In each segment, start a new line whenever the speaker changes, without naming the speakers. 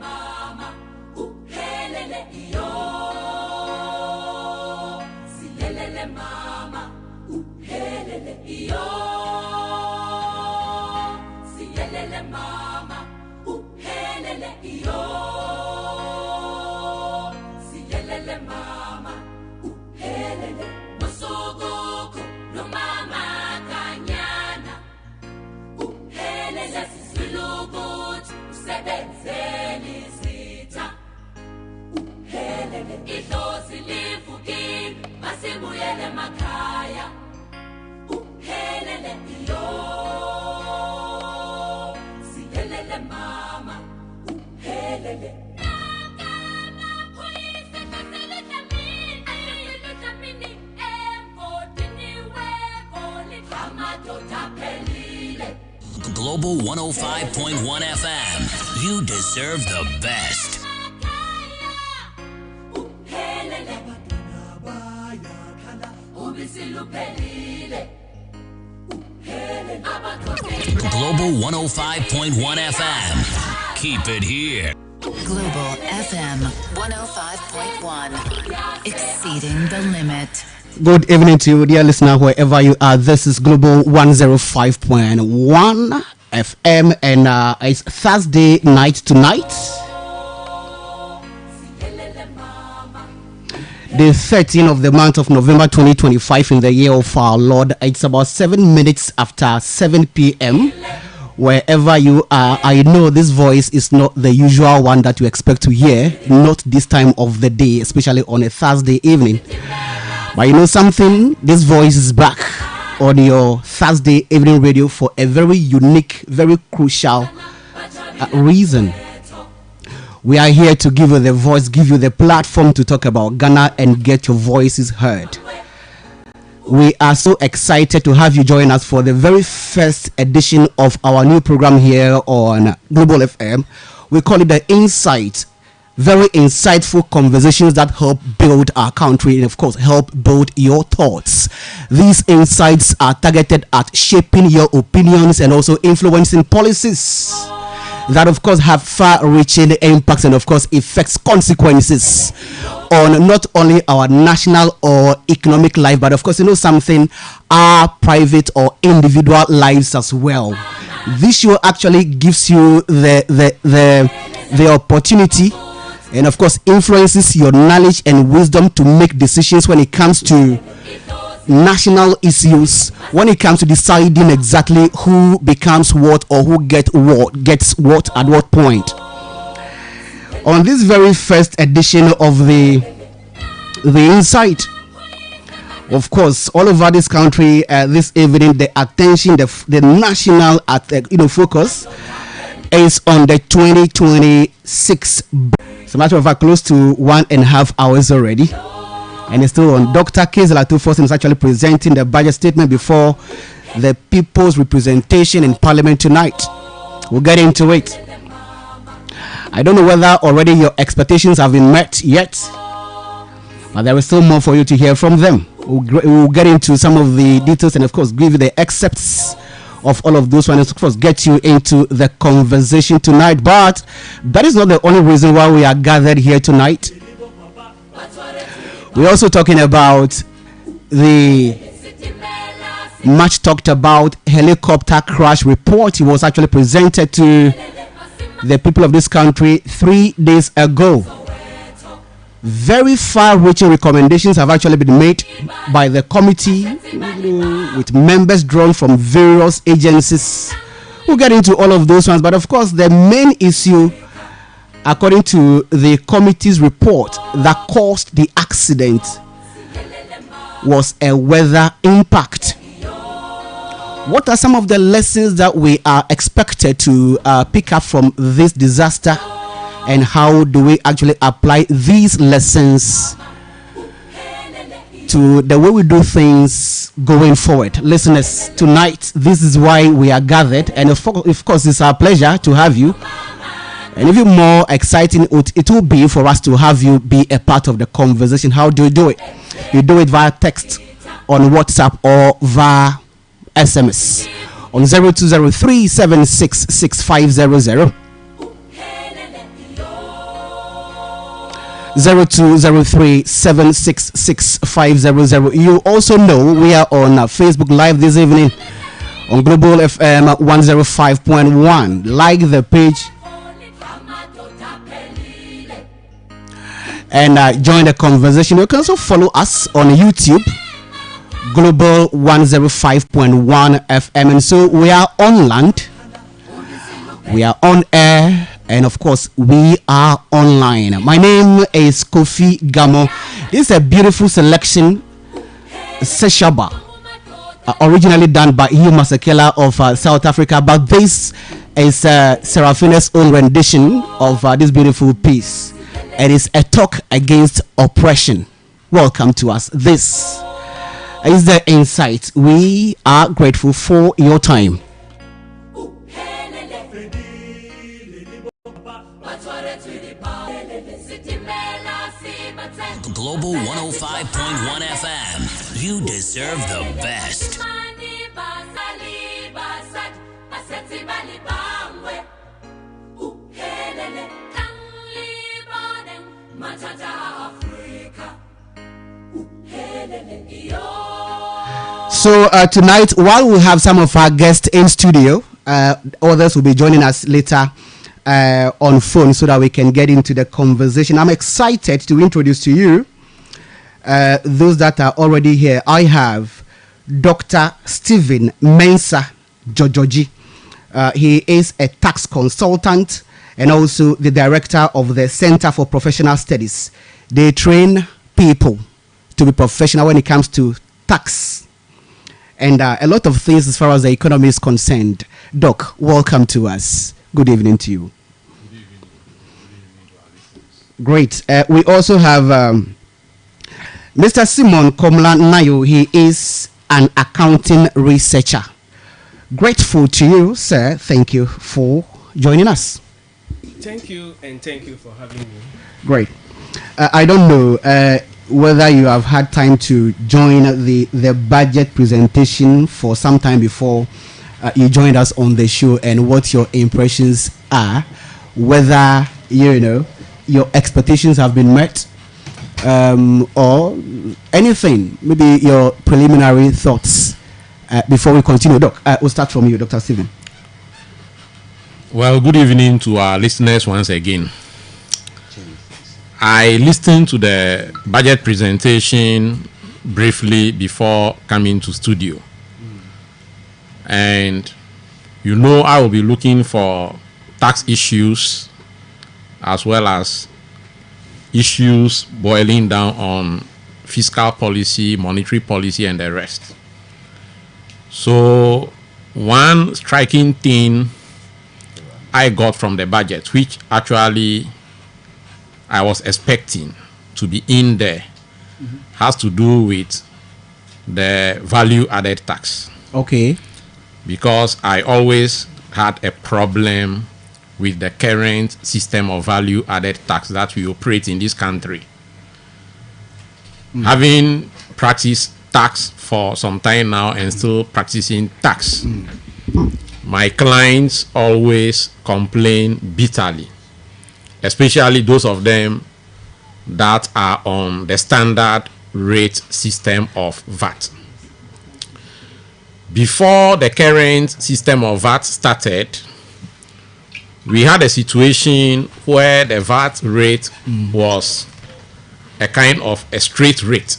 mama uhelele iyo siyelele mama uhelele iyo siyelele mama uhelele iyo siyelele mama uhelele mosogoko no mama kanyana uhelele silukuthi usebenzele izitha uhelele idlozi livukile masibuyele emakhaya uhelele iyo siyelele mama uhelele
Global 105.1 FM. You deserve the best. Global 105.1 FM. Keep it here.
Global FM 105.1. Exceeding the limit.
Good evening to you, dear listener, wherever you are. This is Global 105.1 FM, and it's Thursday night tonight, the 13th of the month of November 2025 in the year of our Lord. It's about 7 minutes after 7 p.m. Wherever you are, I know this voice is not the usual one that you expect to hear, not this time of the day, especially on a Thursday evening. But you know something? This voice is back on your Thursday evening radio for a very unique, very crucial reason. We are here to give you the voice, give you the platform to talk about Ghana and get your voices heard. We are so excited to have you join us for the very first edition of our new program here on Global FM. We call it the Insight. Very insightful conversations that help build our country and, of course, help build your thoughts. These insights are targeted at shaping your opinions and also influencing policies that, of course, have far-reaching impacts and, of course, effects, consequences on not only our national or economic life, but, of course, you know something, our private or individual lives as well. This show actually gives you the opportunity and, of course, influences your knowledge and wisdom to make decisions when it comes to national issues, when it comes to deciding exactly who becomes what or who gets what at what point. On this very first edition of the Insight, of course, all over this country, this evening, the attention, the national focus is on the 2026. As a matter of fact, close to 1.5 hours already, and it's still on. Dr. Kezela Tufosin is actually presenting the budget statement before the people's representation in Parliament tonight. We'll get into it. I don't know whether already your expectations have been met yet, but there is still more for you to hear from them. We'll get into some of the details and, of course, give you the excerpts of all of those ones, of course, get you into the conversation tonight. But that is not the only reason why we are gathered here tonight. We're also talking about the much talked about helicopter crash report. It was actually presented to the people of this country 3 days ago. Very far-reaching recommendations have actually been made by the committee, with members drawn from various agencies. We'll get into all of those ones, but of course the main issue, according to the committee's report, that caused the accident was a weather impact. What are some of the lessons that we are expected to pick up from this disaster? And how do we actually apply these lessons to the way we do things going forward? Listeners, tonight, this is why we are gathered. And of course, it's our pleasure to have you. And even more exciting, it will be for us to have you be a part of the conversation. How do you do it? You do it via text on WhatsApp or via SMS on 0203 766 500. 0203-766-500. You also know we are on Facebook Live this evening on Global FM 105.1. Like the page and join the conversation. You can also follow us on YouTube, Global 105.1 FM. And so we are on land, we are on air, and of course we are online. My name is Kofi Gamo. This is a beautiful selection, Seshaba, originally done by Hugh Masekela of South Africa, but this is Seraphina's own rendition of this beautiful piece. It is a talk against oppression. Welcome to us. This is the insight. We are grateful for your time.
Global 105.1 FM. You deserve the best.
So tonight, while we have some of our guests in studio, others will be joining us later on phone so that we can get into the conversation. I'm excited to introduce to you those that are already here. I have Dr. Stephen Mensah Jojoji. He is a tax consultant and also the director of the Center for Professional Studies. They train people to be professional when it comes to tax and a lot of things as far as the economy is concerned. Doc, welcome to us. Good evening to you.
Good evening.
Great. We also have Mr. Simon Komla Nayo. He is an accounting researcher. Grateful to you, sir. Thank you for joining us.
Thank you, and thank you for having me.
Great. I don't know whether you have had time to join the budget presentation for some time before you joined us on the show, and what your impressions are, whether your expectations have been met, or anything, maybe your preliminary thoughts before we continue. Doc, we'll start from you, Dr. Stephen.
Well, good evening to our listeners once again. I listened to the budget presentation briefly before coming to studio. And I will be looking for tax issues as well as issues boiling down on fiscal policy, monetary policy, and the rest. So one striking thing I got from the budget, which actually I was expecting to be in there, has to do with the value added tax.
Okay.
Because I always had a problem with the current system of value added tax that we operate in this country. Having practiced tax for some time now and still practicing tax, my clients always complain bitterly, especially those of them that are on the standard rate system of VAT. Before the current system of VAT started, we had a situation where the VAT rate was a kind of a straight rate,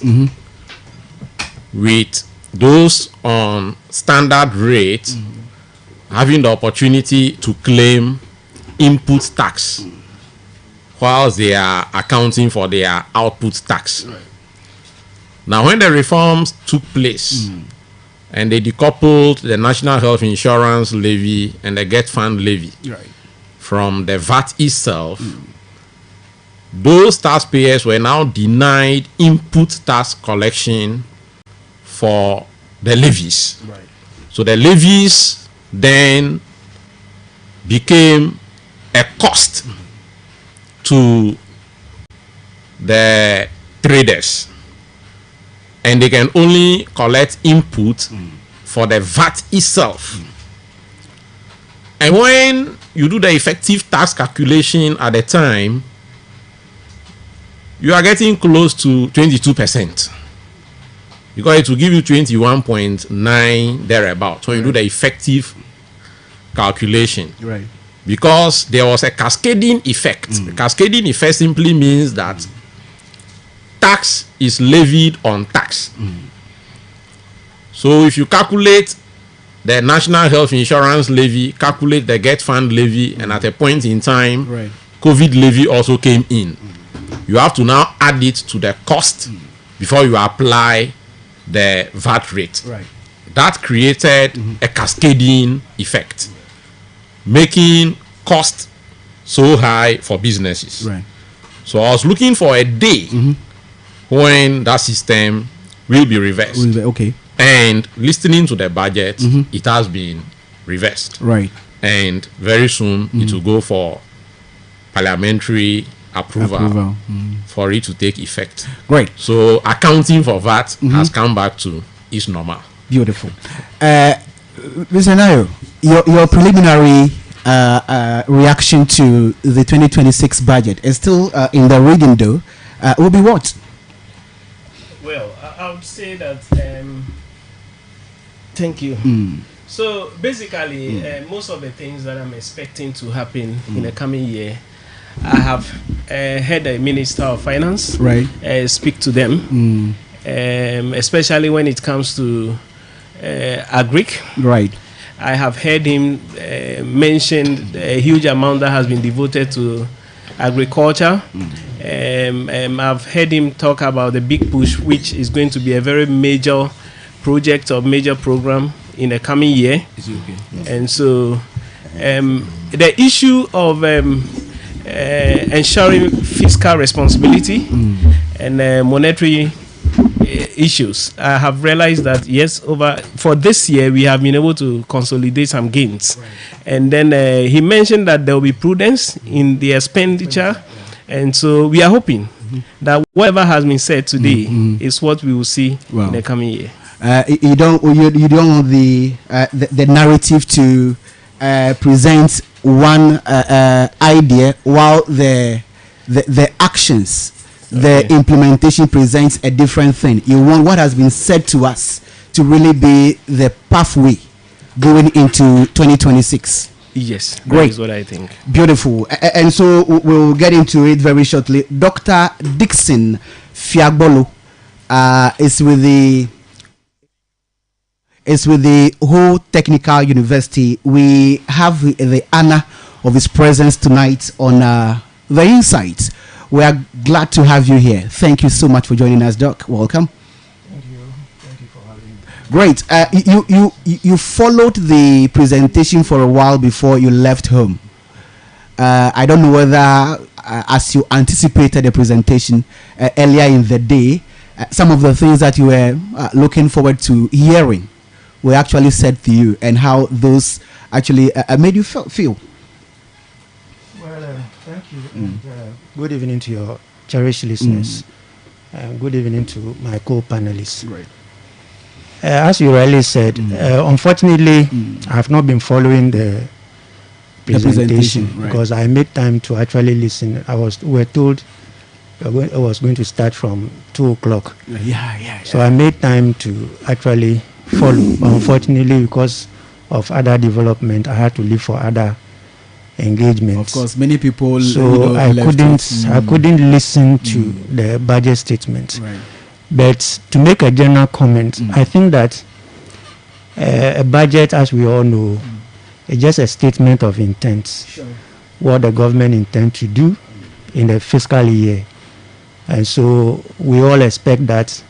with those on standard rate having the opportunity to claim input tax whilst they are accounting for their output tax. Right. Now, when the reforms took place and they decoupled the National Health Insurance Levy and the Get Fund Levy from the VAT itself, those taxpayers were now denied input tax collection for the levies. Right. So the levies then became a cost to the traders, and they can only collect input for the VAT itself. And when you do the effective tax calculation at the time, you are getting close to 22%. Because it will give you 21.9 thereabout when you do the effective calculation.
Right.
Because there was a cascading effect. The cascading effect simply means that tax is levied on tax. So if you calculate the National Health Insurance levy, calculate the Get Fund levy, and at a point in time,
Right.
COVID levy also came in. You have to now add it to the cost before you apply the VAT rate.
Right.
That created a cascading effect, making cost so high for businesses.
Right.
So I was looking for a day when that system will be reversed.
Okay.
And listening to the budget, it has been reversed.
Right.
And very soon it will go for parliamentary approval. For it to take effect.
Great.
So accounting for that has come back to its normal.
Beautiful. Mr. Nayo, your preliminary reaction to the 2026 budget is still in the reading, though. Will be what?
Well, I would say that. Thank you. So basically, most of the things that I'm expecting to happen in the coming year, I have heard the Minister of Finance speak to them, especially when it comes to agric.
Right.
I have heard him mention a huge amount that has been devoted to agriculture. I've heard him talk about the big push, which is going to be a very major project or major program in the coming year.
Is it okay? Yes.
And so the issue of ensuring fiscal responsibility and monetary issues, I have realized that yes, for this year we have been able to consolidate some gains. And then he mentioned that there will be prudence in the expenditure, and so we are hoping that whatever has been said today is what we will see in the coming year.
You don't want the narrative to present one idea while the actions, the implementation presents a different thing. You want what has been said to us to really be the pathway going into 2026.
Yes,
great.
That is what I think.
Beautiful. And so we'll get into it very shortly. Dr. Dixon Fiagbolo is with the Ho Technical University. We have the honor of his presence tonight on The Insights. We are glad to have you here. Thank you so much for joining us, Doc. Welcome.
Thank you. Thank you for having me.
Great. You followed the presentation for a while before you left home. I don't know whether, as you anticipated the presentation earlier in the day, some of the things that you were looking forward to hearing were actually said to you, and how those actually made you feel.
Well, thank you. And, good evening to your cherished listeners. And good evening to my co-panelists.
Right.
As you rightly said, unfortunately, I have not been following the presentation because I made time to actually listen. We were told I was going to start from 2 o'clock.
Yeah.
So I made time to actually follow. But unfortunately, because of other development, I had to leave for other engagements.
Of course, many people.
So I couldn't listen to the budget statement.
Right.
But to make a general comment, I think that a budget, as we all know, is just a statement of intent.
Sure.
What the government intends to do in the fiscal year. And so we all expect that,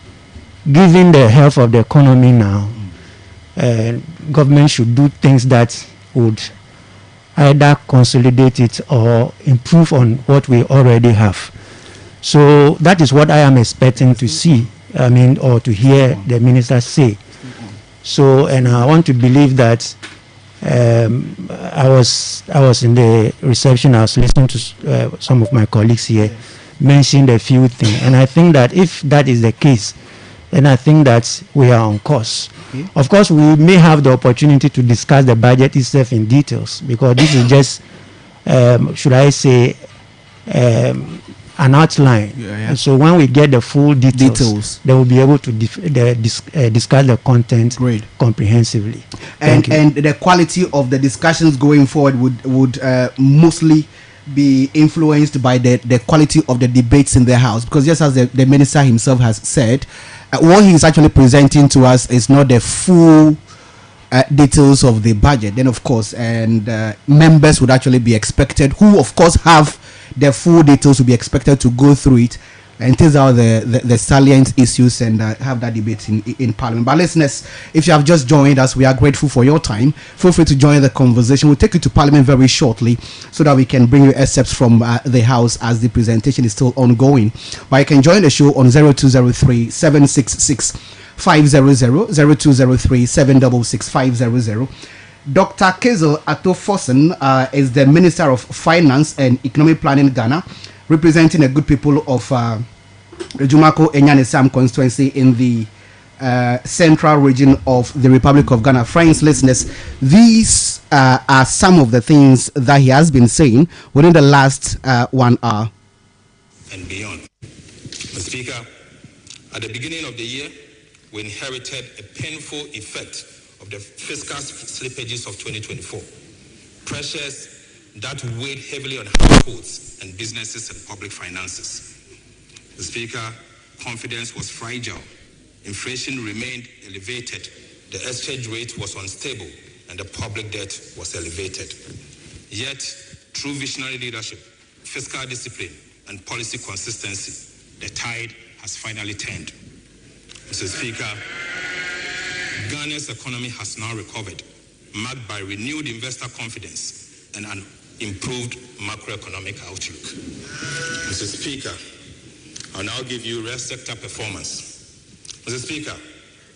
given the health of the economy now, government should do things that would either consolidate it or improve on what we already have. So that is what I am expecting to see, or to hear the minister say. So, and I want to believe that I was in the reception, I was listening to some of my colleagues here mentioned a few things, and I think that if that is the case, then I think that we are on course. Okay. Of course, we may have the opportunity to discuss the budget itself in details, because this is just, should I say, an outline. And so when we get the full details. They will be able to discuss the content comprehensively.
And the quality of the discussions going forward would mostly be influenced by the quality of the debates in the House, because just as the minister himself has said, what he is actually presenting to us is not the full details of the budget. Then of course, and members would actually be expected, who of course have the full details, to be expected to go through it and tease out the salient issues and have that debate in Parliament. But listeners, if you have just joined us, we are grateful for your time. Feel free to join the conversation. We'll take you to Parliament very shortly so that we can bring you excerpts from the House as the presentation is still ongoing. But you can join the show on 0203 766 500, 0203 766 500. Dr. Kezel Atto-Forson is the Minister of Finance and Economic Planning Ghana, representing the good people of the Jumako Enyanisam constituency in the central region of the Republic of Ghana. Friends, listeners, these are some of the things that he has been saying within the last 1 hour.
And beyond. Mr. Speaker, at the beginning of the year, we inherited a painful effect of the fiscal slippages of 2024. Pressures that weighed heavily on households and businesses and public finances. The Speaker, confidence was fragile. Inflation remained elevated. The exchange rate was unstable and the public debt was elevated. Yet, through visionary leadership, fiscal discipline and policy consistency, the tide has finally turned. Mr. Speaker, Ghana's economy has now recovered, marked by renewed investor confidence and an improved macroeconomic outlook. Mr. Speaker, I'll now give you real sector performance. Mr. Speaker,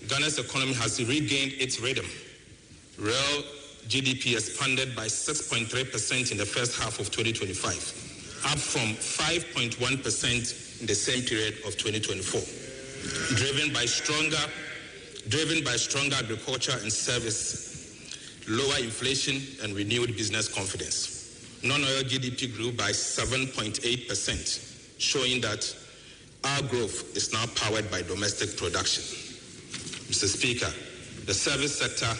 Ghana's economy has regained its rhythm. Real GDP expanded by 6.3% in the first half of 2025, up from 5.1% in the same period of 2024, driven by stronger agriculture and service, lower inflation, and renewed business confidence. Non-oil GDP grew by 7.8%, showing that our growth is now powered by domestic production. Mr. Speaker, the service sector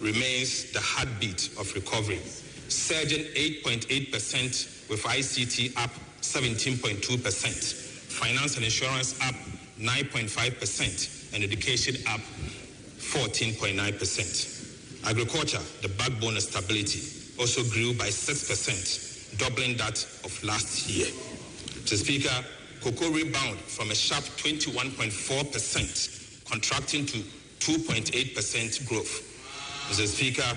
remains the heartbeat of recovery, surging 8.8% with ICT up 17.2%, finance and insurance up 9.5%, and education up 14.9%. Agriculture, the backbone of stability, also grew by 6%, doubling that of last year. Mr. Speaker, cocoa rebound from a sharp 21.4%, contracting to 2.8% growth. Mr. Speaker,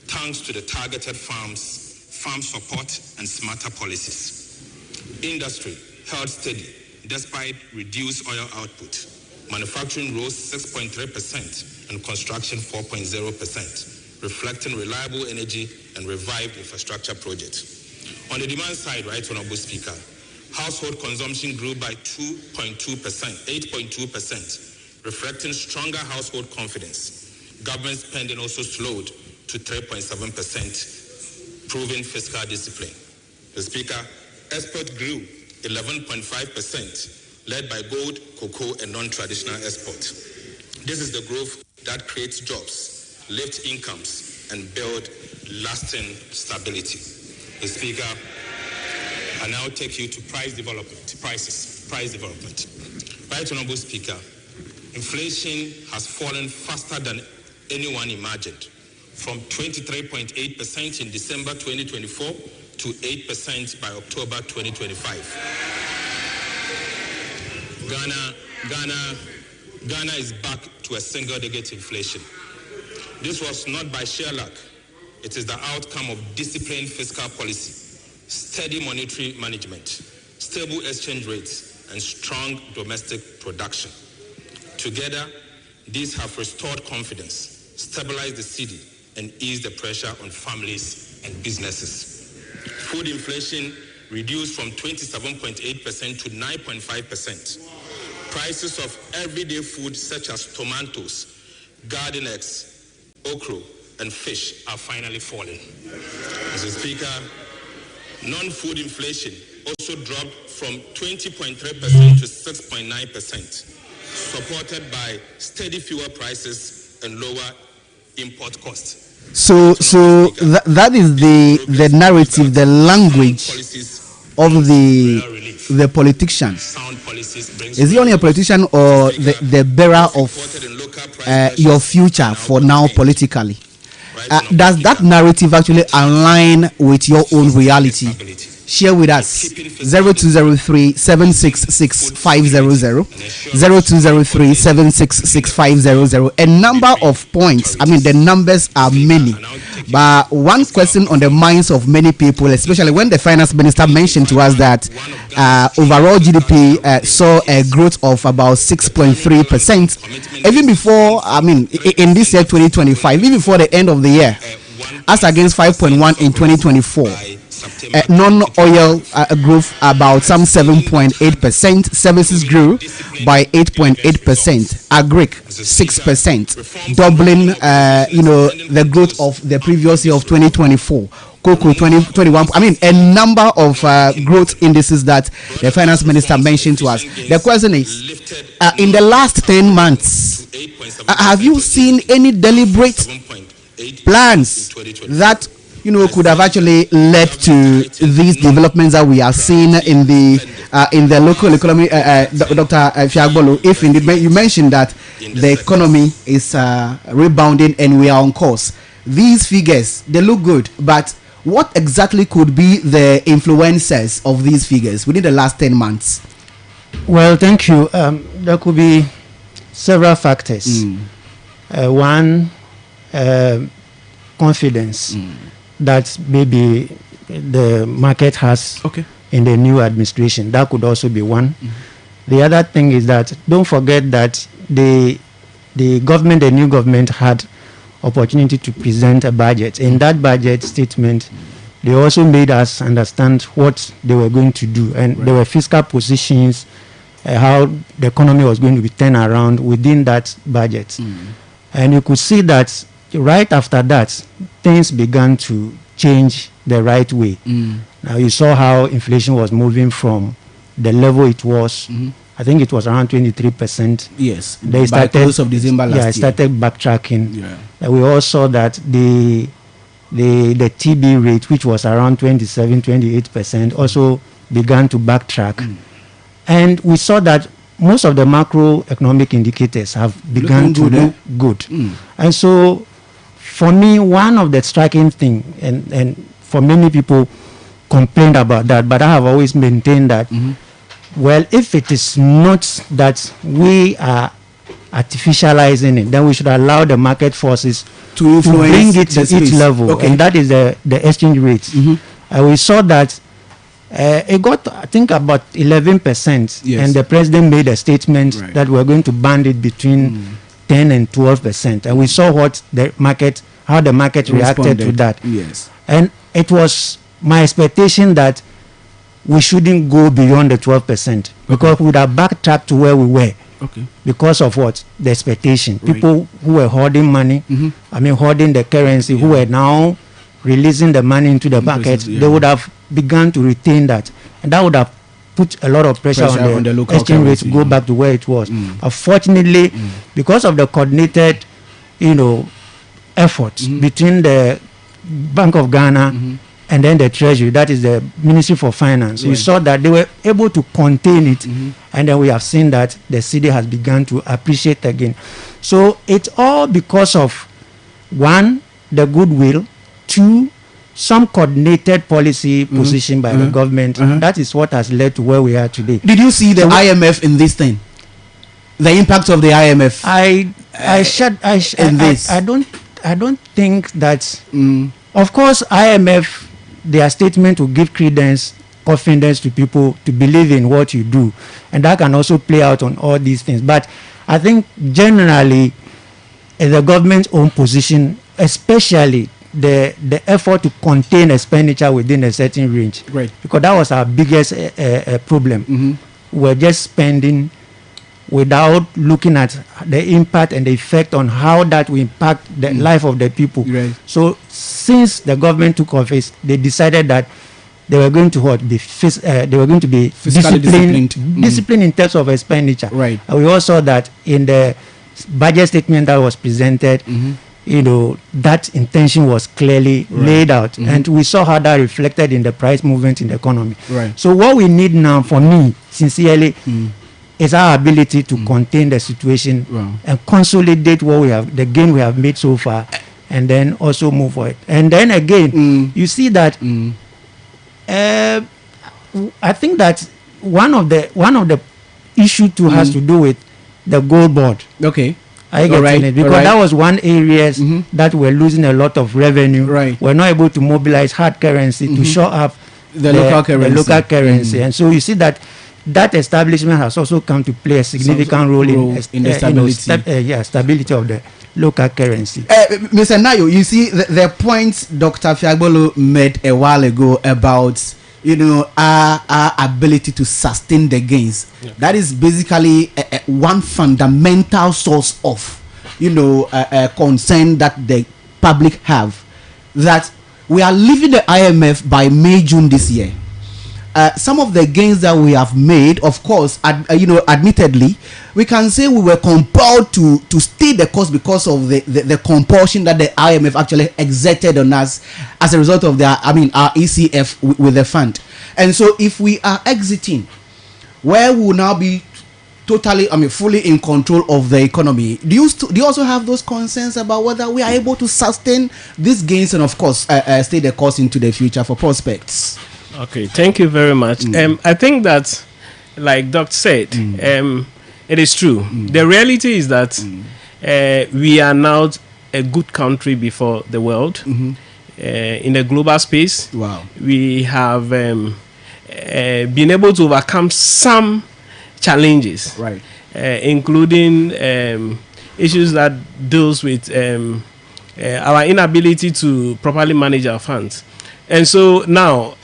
thanks to the targeted farm support and smarter policies. Industry held steady despite reduced oil output. Manufacturing rose 6.3% and construction 4.0%, reflecting reliable energy and revived infrastructure projects. On the demand side, Right Honorable Speaker, household consumption grew by 8.2%, reflecting stronger household confidence. Government spending also slowed to 3.7%, proving fiscal discipline. The Speaker, export grew 11.5%, led by gold, cocoa, and non-traditional export. This is the growth that creates jobs, lifts incomes, and build lasting stability. The Speaker, I now take you to price development. Right Honorable Speaker, inflation has fallen faster than anyone imagined, from 23.8% in December 2024 to 8% by October 2025. Ghana is back to a single-digit inflation. This was not by sheer luck. It is the outcome of disciplined fiscal policy, steady monetary management, stable exchange rates, and strong domestic production. Together, these have restored confidence, stabilized the cedi, and eased the pressure on families and businesses. Food inflation reduced from 27.8% to 9.5%. Prices of everyday food such as tomatoes, garden eggs, okra, and fish are finally falling. Mr. Speaker, Non-food inflation also dropped from 20.3% to 6.9%, supported by steady fuel prices and lower import costs.
So that is the narrative, the language of the politicians. Is he only a politician or the bearer of your future for now politically? Does that narrative actually align with your own reality? Share with us 0203 766 500, 0203 766 500. A number of points. I mean, the numbers are many, but one question on the minds of many people, especially when the finance minister mentioned to us that overall GDP saw a growth of about 6.3%, even before, I mean, in this year 2025, even before the end of the year, as against 5.1 in 2024. Non-oil growth about some 7.8%. Services grew by 8.8%. Agric 6%, doubling the growth of the previous year of 2024. Cocoa 2021. I mean, a number of growth indices that the finance minister mentioned to us. The question is, in the last 10 months, have you seen any deliberate plans that could have actually led to these developments that we are seeing in the local economy, Dr. Fiagbolo? If indeed you mentioned that the economy is rebounding and we are on course, these figures, they look good, but what exactly could be the influences of these figures within the last 10 months?
Well, thank you. There could be several factors. One, confidence that maybe the market has in the new administration. That could also be one. The other thing is that don't forget that the government, the new government, had opportunity to present a budget. In that budget statement, they also made us understand what they were going to do, and there were fiscal positions, how the economy was going to be turned around within that budget. And you could see that right after that, things began to change the right way. Now you saw how inflation was moving from the level it was. I think it was around 23%.
Yes.
They
by close of December last year.
Started backtracking. We all saw that the TB rate, which was around 28%, also began to backtrack. And we saw that most of the macroeconomic indicators have begun to look good. And so, for me, one of the striking things, and for many people complained about that, but I have always maintained that, well, if it is not that we are artificializing it, then we should allow the market forces to bring it to its level, and that is the exchange rate. And we saw that it got, I think, about 11%, and the president made a statement that we're going to band it between 10 and 12%, and we saw how the market reacted to that. And it was my expectation that we shouldn't go beyond the 12%, because we would have backtracked to where we were. Because of what? The expectation. People who were hoarding money, hoarding the currency, who were now releasing the money into the market, they would have begun to retain that, and that would have put a lot of pressure on the local exchange rate to go back to where it was. Unfortunately, because of the coordinated, efforts between the Bank of Ghana and then the Treasury, that is the Ministry for Finance, we saw that they were able to contain it, and then we have seen that the city has begun to appreciate again. So it's all because of, one, the goodwill, two, some coordinated policy position by the government. That is what has led to where we are today.
Did you see the IMF in this thing? The impact of the IMF?
I don't think that. Of course, IMF, their statement will give confidence to people to believe in what you do, and that can also play out on all these things. But I think generally, the government's own position, especially the effort to contain expenditure within a certain range, because that was our biggest problem. We're just spending without looking at the impact and the effect on how that will impact the life of the people. So since the government took office, they decided that they were going to be
Fiscally
disciplined in terms of expenditure.
Right.
And we also saw that in the budget statement that was presented, that intention was clearly laid out, and we saw how that reflected in the price movement in the economy.
Right.
So what we need now, for me, sincerely, is our ability to contain the situation and consolidate the gain we have made so far, and then also move forward. And then again, you see that I think that one of the issue too has to do with the gold board.
Okay.
I get it, because that was one areas that were losing a lot of revenue.
Right.
We're not able to mobilize hard currency to shore up
the local currency.
And so you see that establishment has also come to play a significant role in the stability. Stability of the local currency.
Mr. Nayo, you see the point Dr. Fiagbolo made a while ago about our ability to sustain the gains. Yeah. That is basically one fundamental source of concern that the public have, that we are leaving the IMF by May, June this year. Some of the gains that we have made, of course, admittedly, we can say we were compelled to stay the course because of the compulsion that the IMF actually exerted on us as a result of our ECF with the fund. And so if we are exiting, where we will now be totally, fully in control of the economy, do you also have those concerns about whether we are able to sustain these gains and, of course, stay the course into the future for prospects?
Okay, thank you very much. I think that, like Doc said, it is true. The reality is that we are now a good country before the world. In the global space.
Wow.
We have been able to overcome some challenges,
right?
Including issues that deals with our inability to properly manage our funds. And so now,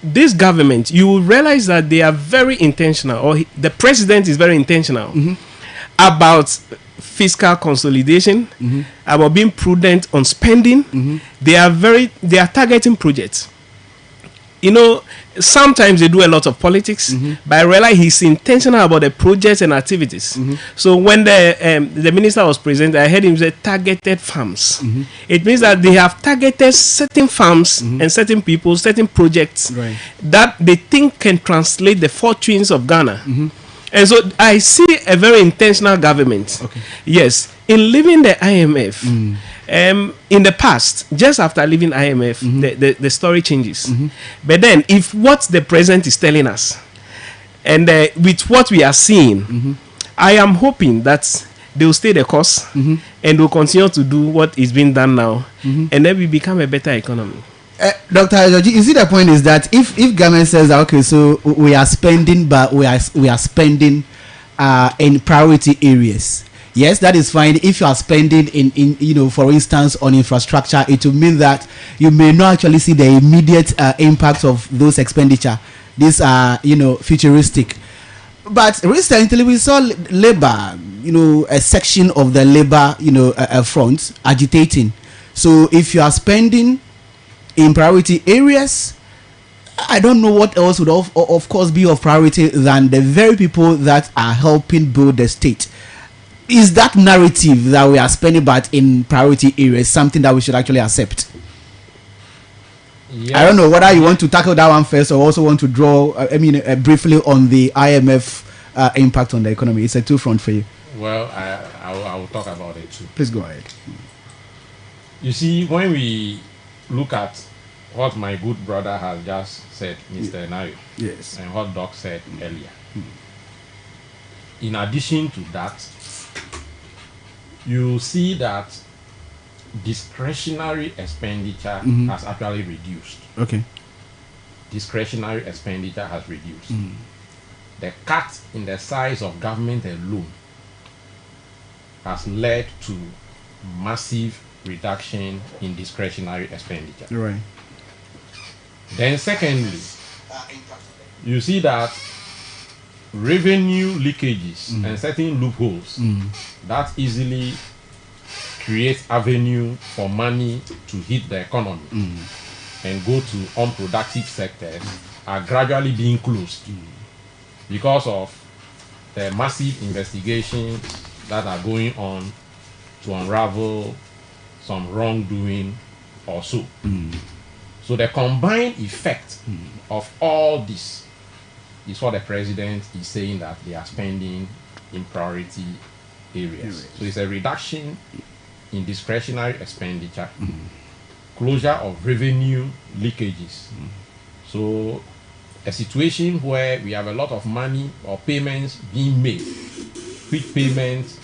this government, you will realize that they are very intentional, or the president is very intentional about fiscal consolidation, about being prudent on spending. They are targeting projects. Sometimes they do a lot of politics, but I realize he's intentional about the projects and activities. So when the minister was present, I heard him say targeted farms. It means that they have targeted certain farms and certain people, certain projects that they think can translate the fortunes of Ghana. And so I see a very intentional government.
Okay.
Yes, in leaving the IMF. In the past, just after leaving IMF, the story changes. But then, if what the president is telling us, and with what we are seeing, I am hoping that they will stay the course and will continue to do what is being done now, and then we become a better economy.
Dr. Ajoji, you see, the point is that if government says that, okay, so we are spending, but we are spending in priority areas. Yes, that is fine. If you are spending in for instance, on infrastructure, it will mean that you may not actually see the immediate impact of those expenditure. These are, futuristic. But recently we saw Labour, a section of the Labour, front agitating. So if you are spending in priority areas, I don't know what else would of course be of priority than the very people that are helping build the state. Is that narrative that we are spending but in priority areas something that we should actually accept? Yes. I don't know whether you want to tackle that one first or also want to draw briefly on the IMF impact on the economy. It's a two-front for you.
Well, I will talk about it too.
Please go ahead.
You see, when we look at what my good brother has just said, Mr. Nayo,
yes,
and what Doc said earlier, in addition to that, you see that discretionary expenditure has actually reduced.
Okay.
Discretionary expenditure has reduced. The cut in the size of government alone has led to massive reduction in discretionary expenditure.
Right.
Then secondly, you see that revenue leakages and certain loopholes that easily create avenue for money to hit the economy and go to unproductive sectors are gradually being closed because of the massive investigations that are going on to unravel some wrongdoing or so. So the combined effect of all this is what the president is saying that they are spending in priority areas. So it's a reduction in discretionary expenditure, closure of revenue leakages. So a situation where we have a lot of money or payments being made, which payments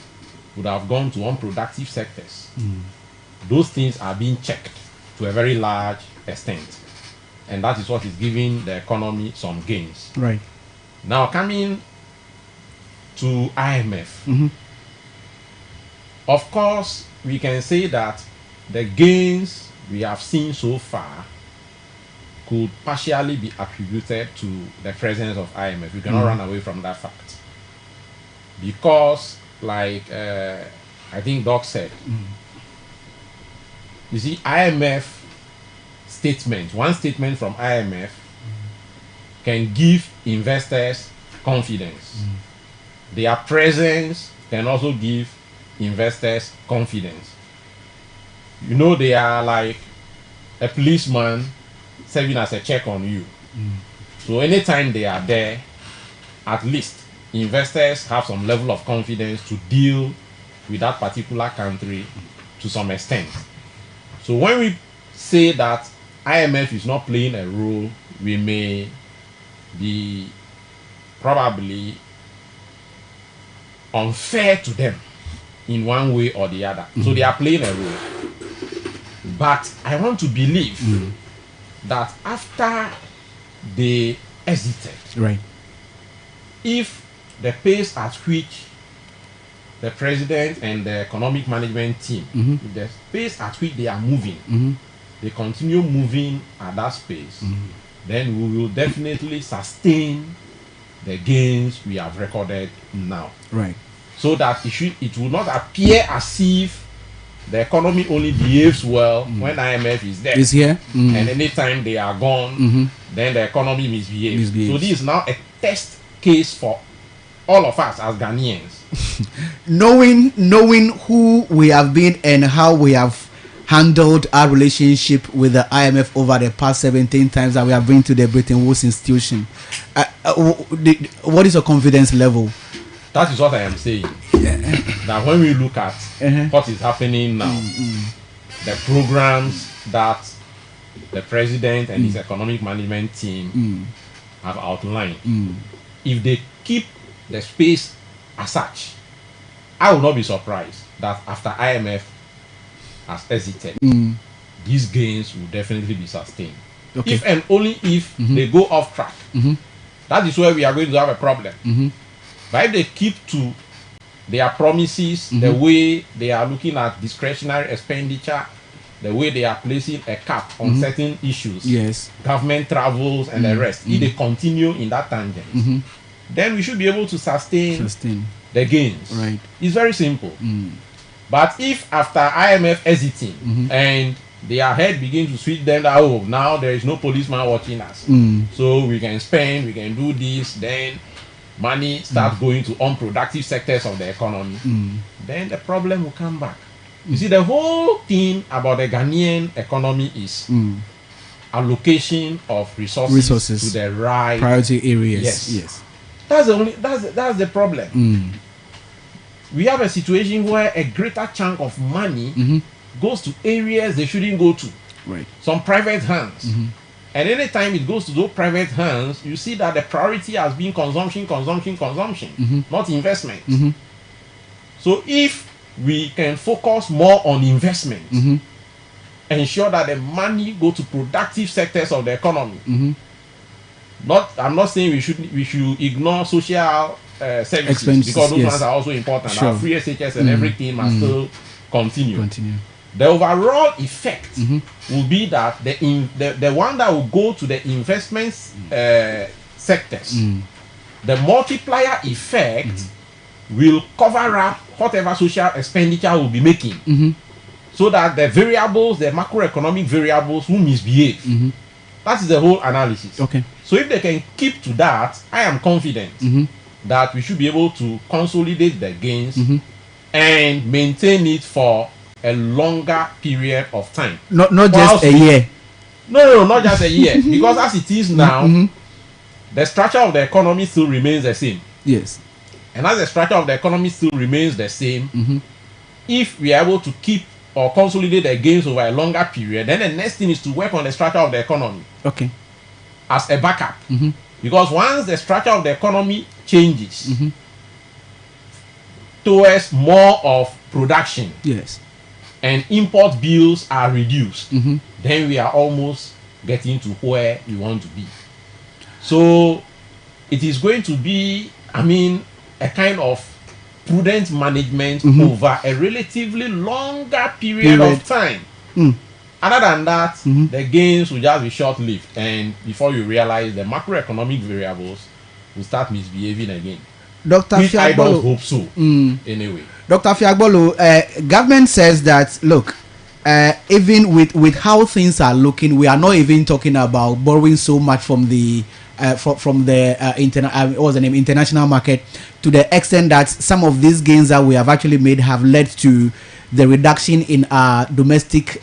would have gone to unproductive sectors. Those things are being checked to a very large extent. And that is what is giving the economy some gains.
Right.
Now coming to IMF. Of course, we can say that the gains we have seen so far could partially be attributed to the presence of IMF. We cannot run away from that fact. Because, like I think Doc said, you see, IMF statement, one statement from IMF can give investors confidence. Their presence can also give investors confidence. You know, they are like a policeman serving as a check on you. So anytime they are there, at least investors have some level of confidence to deal with that particular country to some extent. So when we say that IMF is not playing a role, we may be probably unfair to them in one way or the other. So they are playing a role. But I want to believe that after they exited,
Right.
if the pace at which the president and the economic management team, if the pace at which they are moving, they continue moving at that pace, then we will definitely sustain the gains we have recorded now.
Right.
So that it will not appear as if the economy only behaves well when IMF is there.
Is here.
And anytime they are gone, then the economy misbehaves. So this is now a test case for all of us as Ghanaians.
knowing who we have been and how we have handled our relationship with the IMF over the past 17 times that we have been to the Bretton Woods institution, what is your confidence level?
That is what I am saying. That when we look at what is happening now, the programs that the president and his economic management team have outlined, if they keep the space as such, I will not be surprised that after IMF has exited, these gains will definitely be sustained.
Okay.
If and only if they go off track, that is where we are going to have a problem. But if they keep to their promises, the way they are looking at discretionary expenditure, the way they are placing a cap on certain issues,
Yes.
government travels and the rest, if they continue in that tangent, then we should be able to sustain the gains.
Right.
It's very simple. But if after IMF exiting and their head begins to switch them that, oh, now there is no policeman watching us, so we can spend, we can do this, then money starts going to unproductive sectors of the economy, then the problem will come back. You see, the whole thing about the Ghanaian economy is allocation of resources to the right
priority areas.
Yes. That's the problem. We have a situation where a greater chunk of money goes to areas they shouldn't go to.
Right.
Some private hands. And anytime it goes to those private hands, you see that the priority has been consumption, not investment. So if we can focus more on investment, ensure that the money go to productive sectors of the economy. I'm not saying we should ignore social services,
Expenses,
because those
yes.
ones are also important.
Sure.
Our free SHS and everything must still continue. The overall effect will be that the one that will go to the investments sectors, the multiplier effect will cover up whatever social expenditure will be making, so that the variables, the macroeconomic variables, will misbehave. That is the whole analysis.
Okay.
So if they can keep to that, I am confident that we should be able to consolidate the gains and maintain it for a longer period of time.
Not just a year.
No, not just a year. Because as it is now, the structure of the economy still remains the same.
Yes.
And as the structure of the economy still remains the same, if we are able to keep or consolidate the gains over a longer period, then the next thing is to work on the structure of the economy.
Okay.
As a backup. Because once the structure of the economy changes towards more of production,
yes,
and import bills are reduced, then we are almost getting to where we want to be. So it is going to be, a kind of prudent management over a relatively longer period of time. Other than that, the gains will just be short-lived, and before you realize, the macroeconomic variables will start misbehaving again.
Dr.
Which I don't
Fiagbolo,
hope so. Anyway,
Dr. Fiagbolo, government says that, look, even with how things are looking, we are not even talking about borrowing so much from the international market, to the extent that some of these gains that we have actually made have led to the reduction in our domestic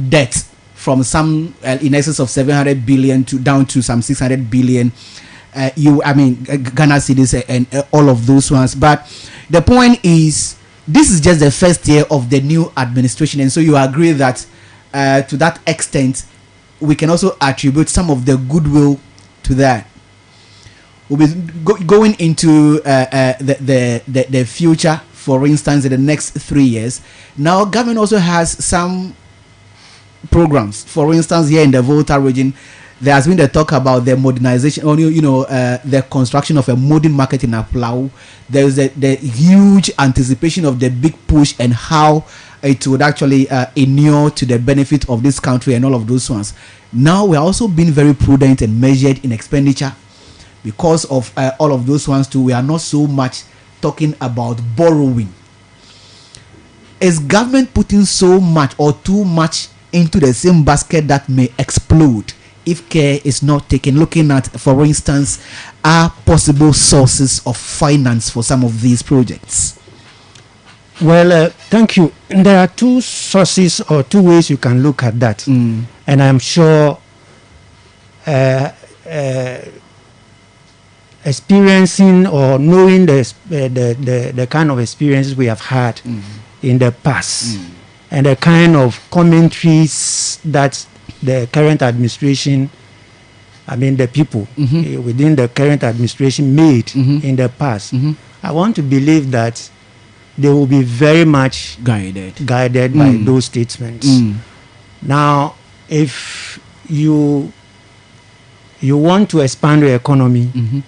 debt from some in excess of 700 billion to down to some 600 billion. Ghana cedis and all of those ones. But the point is, this is just the first year of the new administration, and so you agree that to that extent, we can also attribute some of the goodwill to that. We'll be going into the future, for instance, in the next 3 years. Now, government also has some programs. For instance, here in the Volta region, there has been the talk about the modernization, the construction of a modern market in Aplau. There is the huge anticipation of the big push and how it would actually inure to the benefit of this country and all of those ones. Now we are also being very prudent and measured in expenditure because of all of those ones too. We are not so much talking about borrowing. Is government putting so much or too much into the same basket that may explode if care is not taken? Looking at, for instance, are possible sources of finance for some of these projects?
Well, thank you. There are two sources or two ways you can look at that. And I'm sure experiencing or knowing the kind of experiences we have had in the past and the kind of commentaries that the current administration, the people within the current administration made in the past, I want to believe that they will be very much guided by those statements. Now, if you want to expand your economy,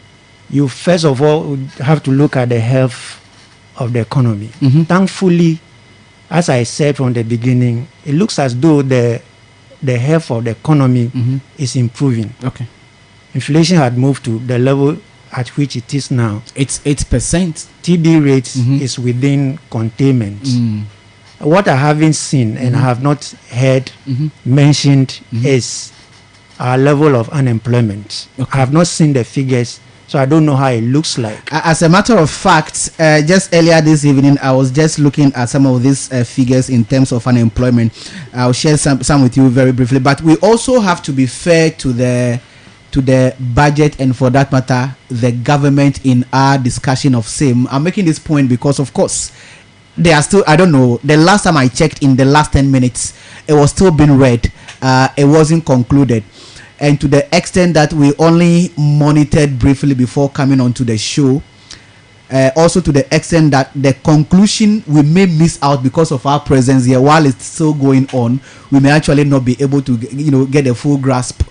you first of all would have to look at the health of the economy. Thankfully, as I said from the beginning, it looks as though the health of the economy is improving.
Okay.
Inflation had moved to the level at which it is now.
It's 8%.
TD rate is within containment. What I haven't seen and I have not heard mentioned is our level of unemployment. I have not seen the figures, so I don't know how it looks like.
As a matter of fact, just earlier this evening, I was just looking at some of these figures in terms of unemployment. I'll share some with you very briefly. But we also have to be fair to the budget and, for that matter, the government in our discussion of same. I'm making this point because, of course, they are still, I don't know, the last time I checked in the last 10 minutes, it was still being read. It wasn't concluded. And to the extent that we only monitored briefly before coming onto the show, also to the extent that the conclusion we may miss out because of our presence here while it's still going on, we may actually not be able to get a full grasp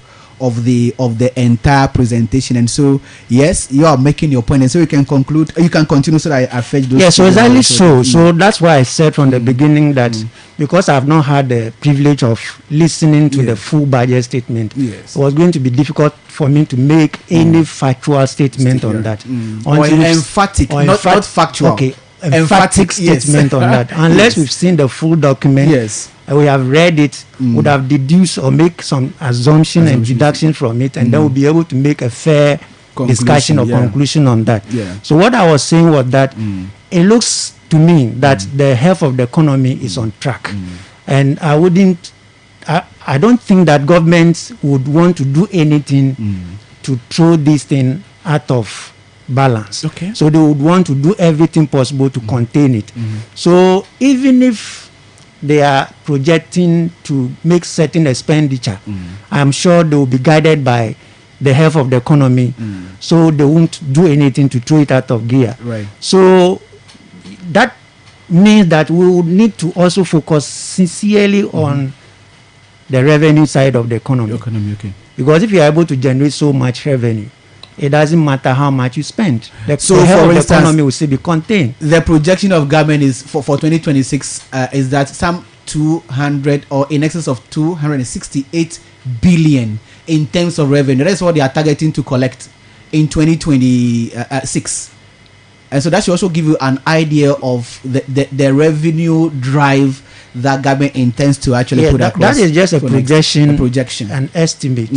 of the entire presentation. And so, yes, you are making your point, and so you can conclude, you can continue, so that I fetch those.
Yes, so exactly so that's why I said from the beginning that because I have not had the privilege of listening to the full budget statement, it was going to be difficult for me to make any factual statement on that.
Or emphatic, not factual.
Okay, emphatic statement on that. Unless we've seen the full document, we have read it, would have deduced or make some assumption and deduction from it, and then we'll be able to make a fair discussion or conclusion on that. So what I was saying was that it looks to me that the health of the economy is on track, and I don't think that governments would want to do anything to throw this thing out of balance.
Okay.
So they would want to do everything possible to contain it. So even if they are projecting to make certain expenditure, I'm sure they will be guided by the health of the economy, so they won't do anything to throw it out of gear.
Right.
So that means that we would need to also focus sincerely on the revenue side of the economy. Because if you are able to generate so much revenue, it doesn't matter how much you spend. The health of the economy will still be contained.
The projection of government is for 2026 is that some 200 or in excess of 268 billion in terms of revenue. That's what they are targeting to collect in 2026. And so that should also give you an idea of the revenue drive that government intends to actually put across.
That is just a projection, an estimate.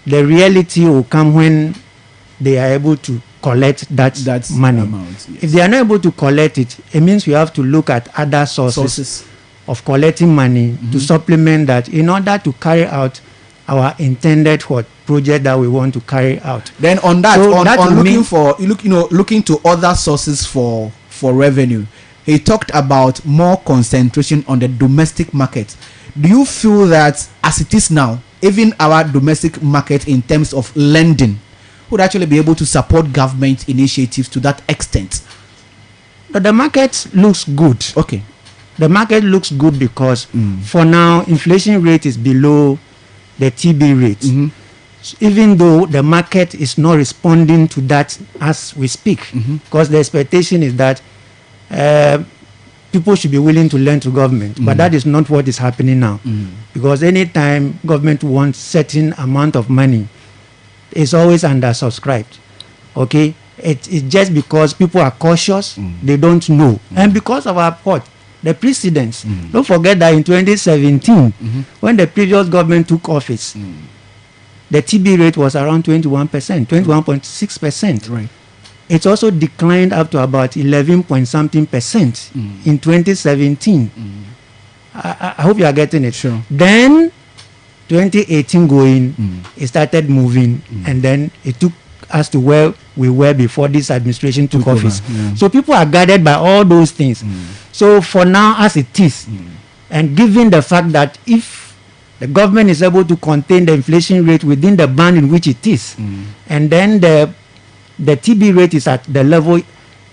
The reality will come when they are able to collect that money.
Amount, yes.
If they are not able to collect it, it means we have to look at other sources of collecting money to supplement that in order to carry out our intended project that we want to carry out.
Then on that, so looking to other sources for revenue, he talked about more concentration on the domestic market. Do you feel that as it is now, even our domestic market in terms of lending would actually be able to support government initiatives to that extent?
But the market looks good.
Okay.
The market looks good because for now, inflation rate is below the TB rate. So even though the market is not responding to that as we speak, because the expectation is that people should be willing to lend to government, but that is not what is happening now. Because anytime government wants certain amount of money, it's always undersubscribed. Okay, it's just because people are cautious, they don't know, and because of our the precedents. Don't forget that in 2017, when the previous government took office, the TB rate was around 21%, 21.6%.
Right.
It also declined up to about 11-point-something% in 2017. I hope you are getting it.
Sure.
Then 2018 going, it started moving, and then it took us to where we were before this administration took office. So people are guided by all those things. So for now, as it is, and given the fact that if the government is able to contain the inflation rate within the band in which it is, and then the TB rate is at the level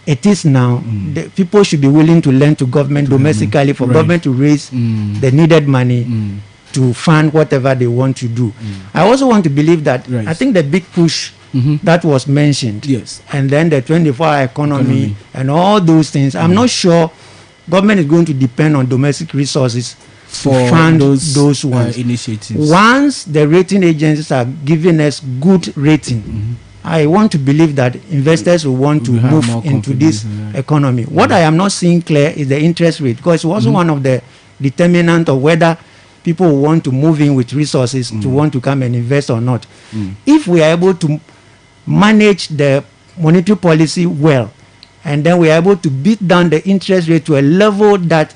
it is now, the people should be willing to lend to government domestically for government to raise the needed money to fund whatever they want to do. I also want to believe that I think the big push that was mentioned, and then the 24-hour economy and all those things, I'm not sure government is going to depend on domestic resources to fund those ones.
Initiatives.
Once the rating agencies are giving us good rating, I want to believe that investors will want to move into this economy. What I am not seeing clear is the interest rate, because it's also one of the determinant of whether people want to move in with resources to want to come and invest or not. If we are able to manage the monetary policy well, and then we are able to beat down the interest rate to a level that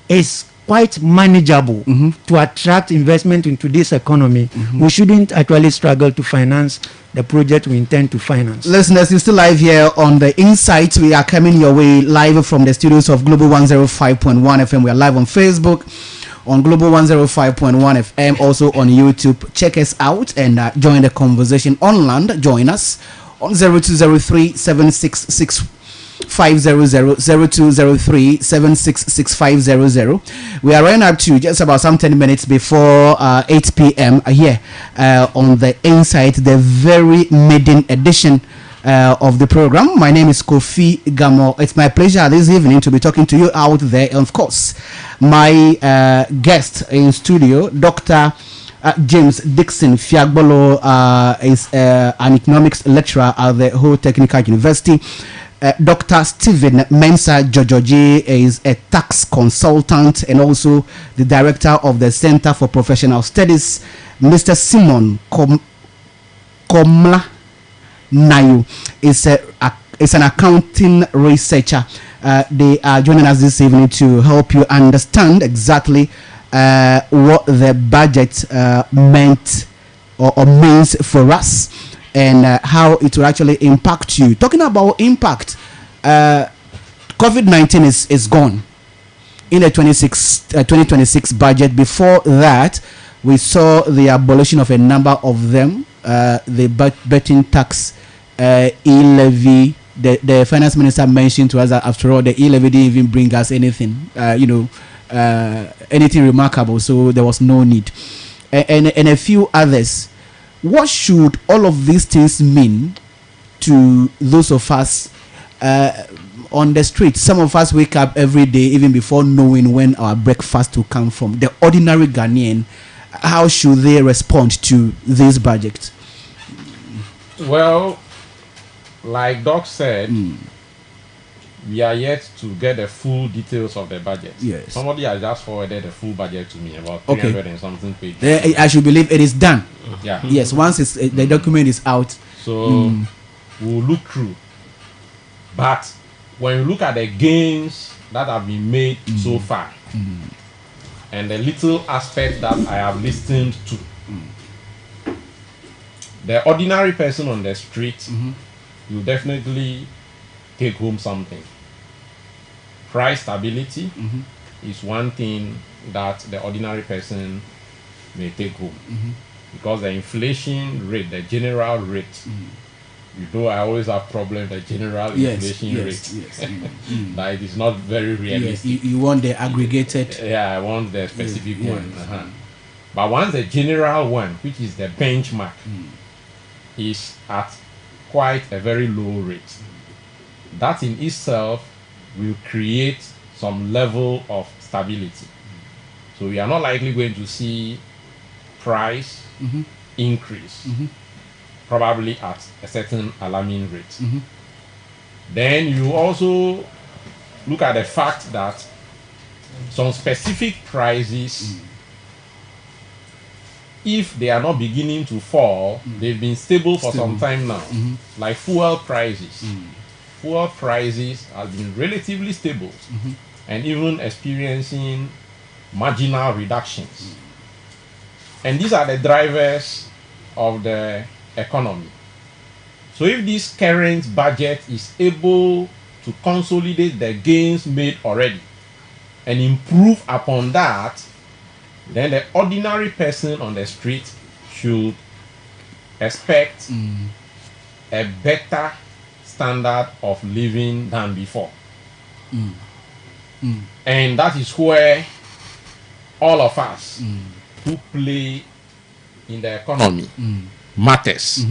is quite manageable to attract investment into this economy, we shouldn't actually struggle to finance the project we intend to finance.
Listeners, you're still live here on The Insight. We are coming your way live from the studios of Global 105.1 FM. We are live on Facebook, on Global 105.1 FM, also on YouTube. Check us out and join the conversation on land. Join us on 0203 766 500 0203 766 500. We are running up to just about some 10 minutes before 8 p.m. Here on The Insight, the very maiden edition of the program. My name is Kofi Gamo. It's my pleasure this evening to be talking to you out there. And of course, my guest in studio, Dr. James Dixon Fiagbolo, is an economics lecturer at the Ho Technical University. Dr. Stephen Mensa Jojoji is a tax consultant and also the director of the Center for Professional Studies. Mr. Simon Komla Nayu is an accounting researcher. They are joining us this evening to help you understand exactly what the budget meant or means for us, and how it will actually impact you. Talking about impact, COVID-19 is gone in the 2026 budget. Before that, we saw the abolition of a number of them. The betting tax, e-levy. The finance minister mentioned to us that after all, the e-levy didn't even bring us anything, anything remarkable. So there was no need, and a few others. What should all of these things mean to those of us on the street? Some of us wake up every day even before knowing when our breakfast will come from. The ordinary Ghanaian, how should they respond to this budget?
Well, like Doc said, we are yet to get the full details of the budget.
Yes.
Somebody has just forwarded the full budget to me, about 300 and something pages.
I should believe it is done.
Yeah.
Yes, once the document is out.
So we'll look through. But when you look at the gains that have been made so far, and the little aspect that I have listened to, the ordinary person on the street will definitely take home something. Price stability is one thing that the ordinary person may take home, because the inflation rate, the general rate, you know, I always have problem with the general inflation rate. That it is not very realistic.
You want the aggregated.
Yeah, I want the specific one. But once the general one, which is the benchmark, is at quite a very low rate, that in itself will create some level of stability. So we are not likely going to see price increase, probably at a certain alarming rate. Then you also look at the fact that some specific prices, if they are not beginning to fall, they've been stable for some time now, like fuel prices. Fuel prices have been relatively stable and even experiencing marginal reductions. And these are the drivers of the economy. So if this current budget is able to consolidate the gains made already and improve upon that, then the ordinary person on the street should expect a better standard of living than before. And that is where all of us who play in the economy matters.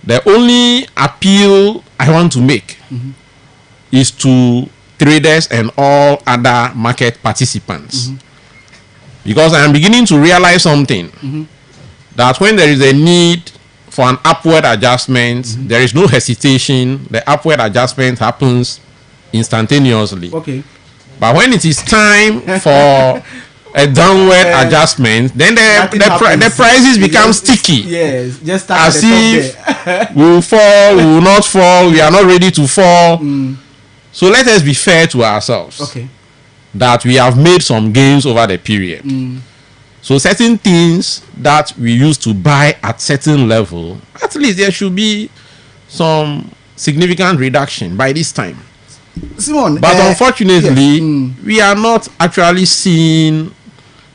The only appeal I want to make is to traders and all other market participants, because I am beginning to realize something, that when there is a need for an upward adjustment, there is no hesitation. The upward adjustment happens instantaneously. But when it is time for a downward adjustment, then the prices become sticky.
Yes, just
as if we will fall, we will not fall, we are not ready to fall. So let us be fair to ourselves. That we have made some gains over the period. So certain things that we used to buy at certain level, at least there should be some significant reduction by this time.
Simon,
but unfortunately, we are not actually seeing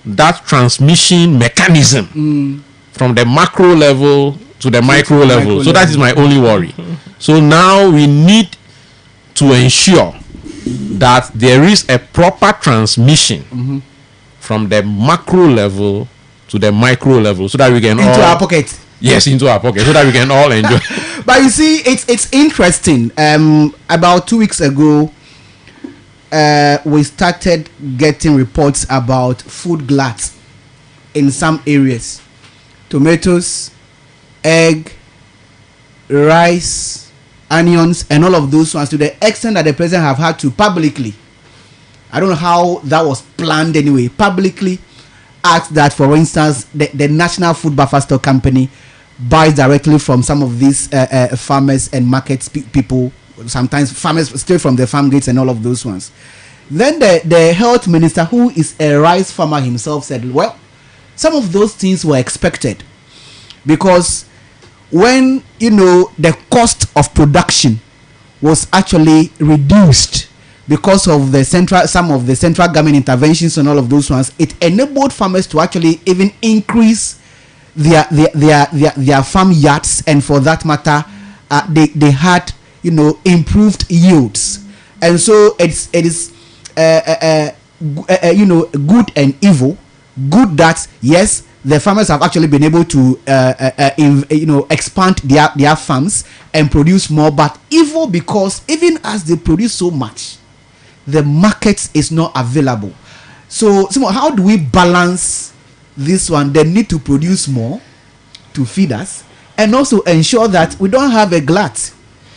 that transmission mechanism from the macro level to the micro level. So that is my only worry. So now we need to ensure that there is a proper transmission from the macro level to the micro level, so that we can
into our pocket.
Yes, into our pocket, so that we can all enjoy.
But you see, it's interesting. About 2 weeks ago, we started getting reports about food gluts in some areas. Tomatoes, egg, rice, onions, and all of those ones, to the extent that the president have had to publicly, I don't know how that was planned anyway, publicly ask that, for instance, the National Food Buffer Stock Company buys directly from some of these farmers and market people, sometimes farmers straight from the farm gates and all of those ones. Then the health minister, who is a rice farmer himself, said, well, some of those things were expected, because when, you know, the cost of production was actually reduced because of some of the central government interventions and all of those ones, it enabled farmers to actually even increase their farm yards, and for that matter, they had, you know, improved yields. And so it is you know, good and evil. Good that, yes, the farmers have actually been able to you know, expand their farms and produce more, but evil because even as they produce so much, the market is not available. So how do we balance this one? They need to produce more to feed us, and also ensure that we don't have a glut,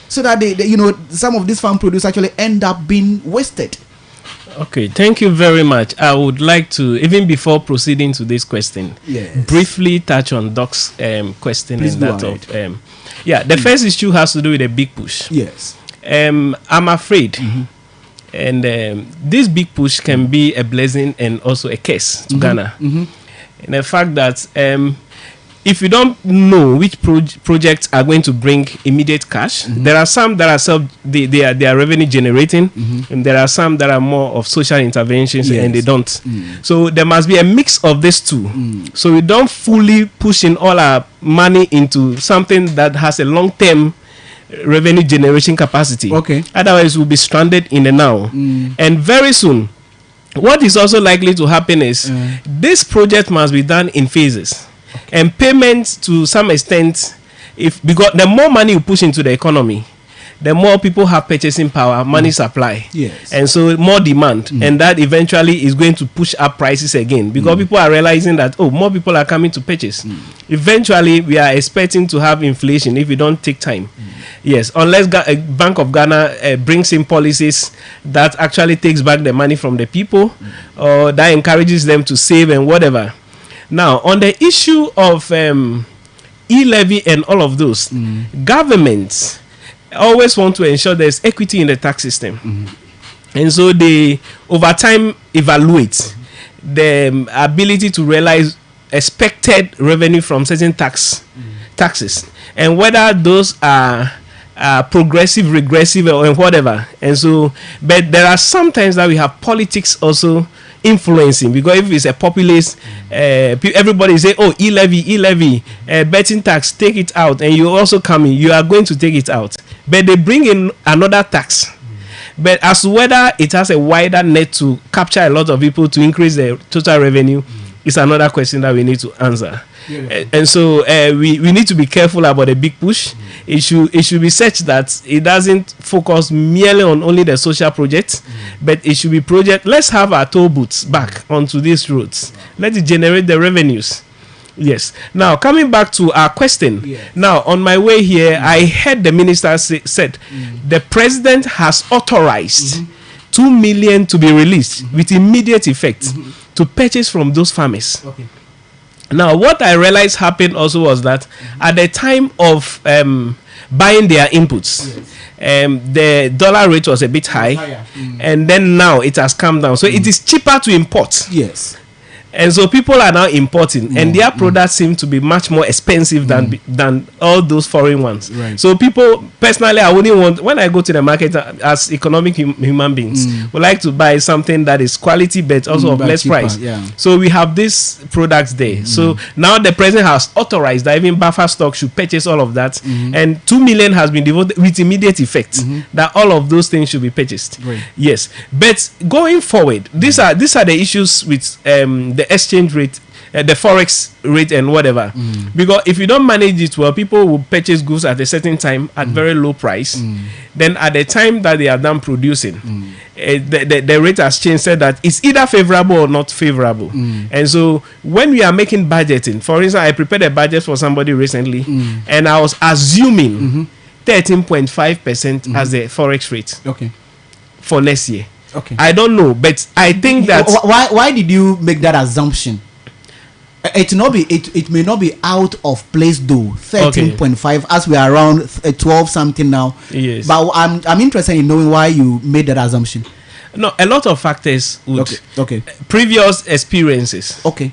so that they you know, some of these farm produce actually end up being wasted.
Okay, thank you very much. I would like to, even before proceeding to this question, briefly touch on Doc's question. Please, and that of the first issue has to do with a big push.
Yes.
I'm afraid, and this big push can be a blessing and also a curse to Ghana. And the fact that if you don't know which projects are going to bring immediate cash, there are some that are they are revenue generating, and there are some that are more of social interventions, and they don't. So there must be a mix of these two. So we don't fully push in all our money into something that has a long-term revenue generation capacity. Okay. Otherwise, we'll be stranded in the now. And very soon, what is also likely to happen is this project must be done in phases. And payments, to some extent, because the more money you push into the economy, the more people have purchasing power, money supply. Yes. And so more demand. And that eventually is going to push up prices again, because people are realizing that, oh, more people are coming to purchase. Eventually, we are expecting to have inflation if we don't take time. Yes, unless Bank of Ghana brings in policies that actually takes back the money from the people, or that encourages them to save and whatever. Now, on the issue of e-levy and all of those, governments always want to ensure there's equity in the tax system. And so they, over time, evaluate the ability to realize expected revenue from certain taxes, and whether those are progressive, regressive, or whatever. And so, but there are sometimes that we have politics also influencing, because if it's a populist, everybody say, oh, e-levy, betting tax, take it out, and you also come in, you are going to take it out, but they bring in another tax. But as to whether it has a wider net to capture a lot of people to increase the total revenue is another question that we need to answer. And so we need to be careful about a big push. It should be such that it doesn't focus merely on only the social projects, but it should be project. Let's have our toll booths back onto these roads. Let it generate the revenues. Yes. Now, coming back to our question. Yes. Now, on my way here, I heard the minister said the president has authorized 2 million to be released with immediate effect to purchase from those farmers. Okay. Now, what I realized happened also was that at the time of buying their inputs, the dollar rate was a bit high, and then now it has come down. So it is cheaper to import. Yes. And so people are now importing, and their products seem to be much more expensive than all those foreign ones. Right. So people, personally, I wouldn't want, when I go to the market as economic human beings, would like to buy something that is quality but also of less cheaper, price. Yeah. So we have these products there. So now the president has authorized that even buffer stock should purchase all of that, and 2 million has been devoted with immediate effect that all of those things should be purchased. Right. Yes. But going forward, these are the issues with the exchange rate, the forex rate, and whatever. Because if you don't manage it well, people will purchase goods at a certain time at very low price. Then at the time that they are done producing, the rate has changed, said that it's either favorable or not favorable. And so when we are making budgeting, for instance, I prepared a budget for somebody recently, and I was assuming 13.5% as the forex rate.
Okay.
For next year.
Okay.
I don't know, but I think that
why did you make that assumption? It may not be out of place though. 13.5 as we are around 12 something now.
Yes.
But I'm interested in knowing why you made that assumption.
No, a lot of factors would
Okay.
Previous experiences.
Okay.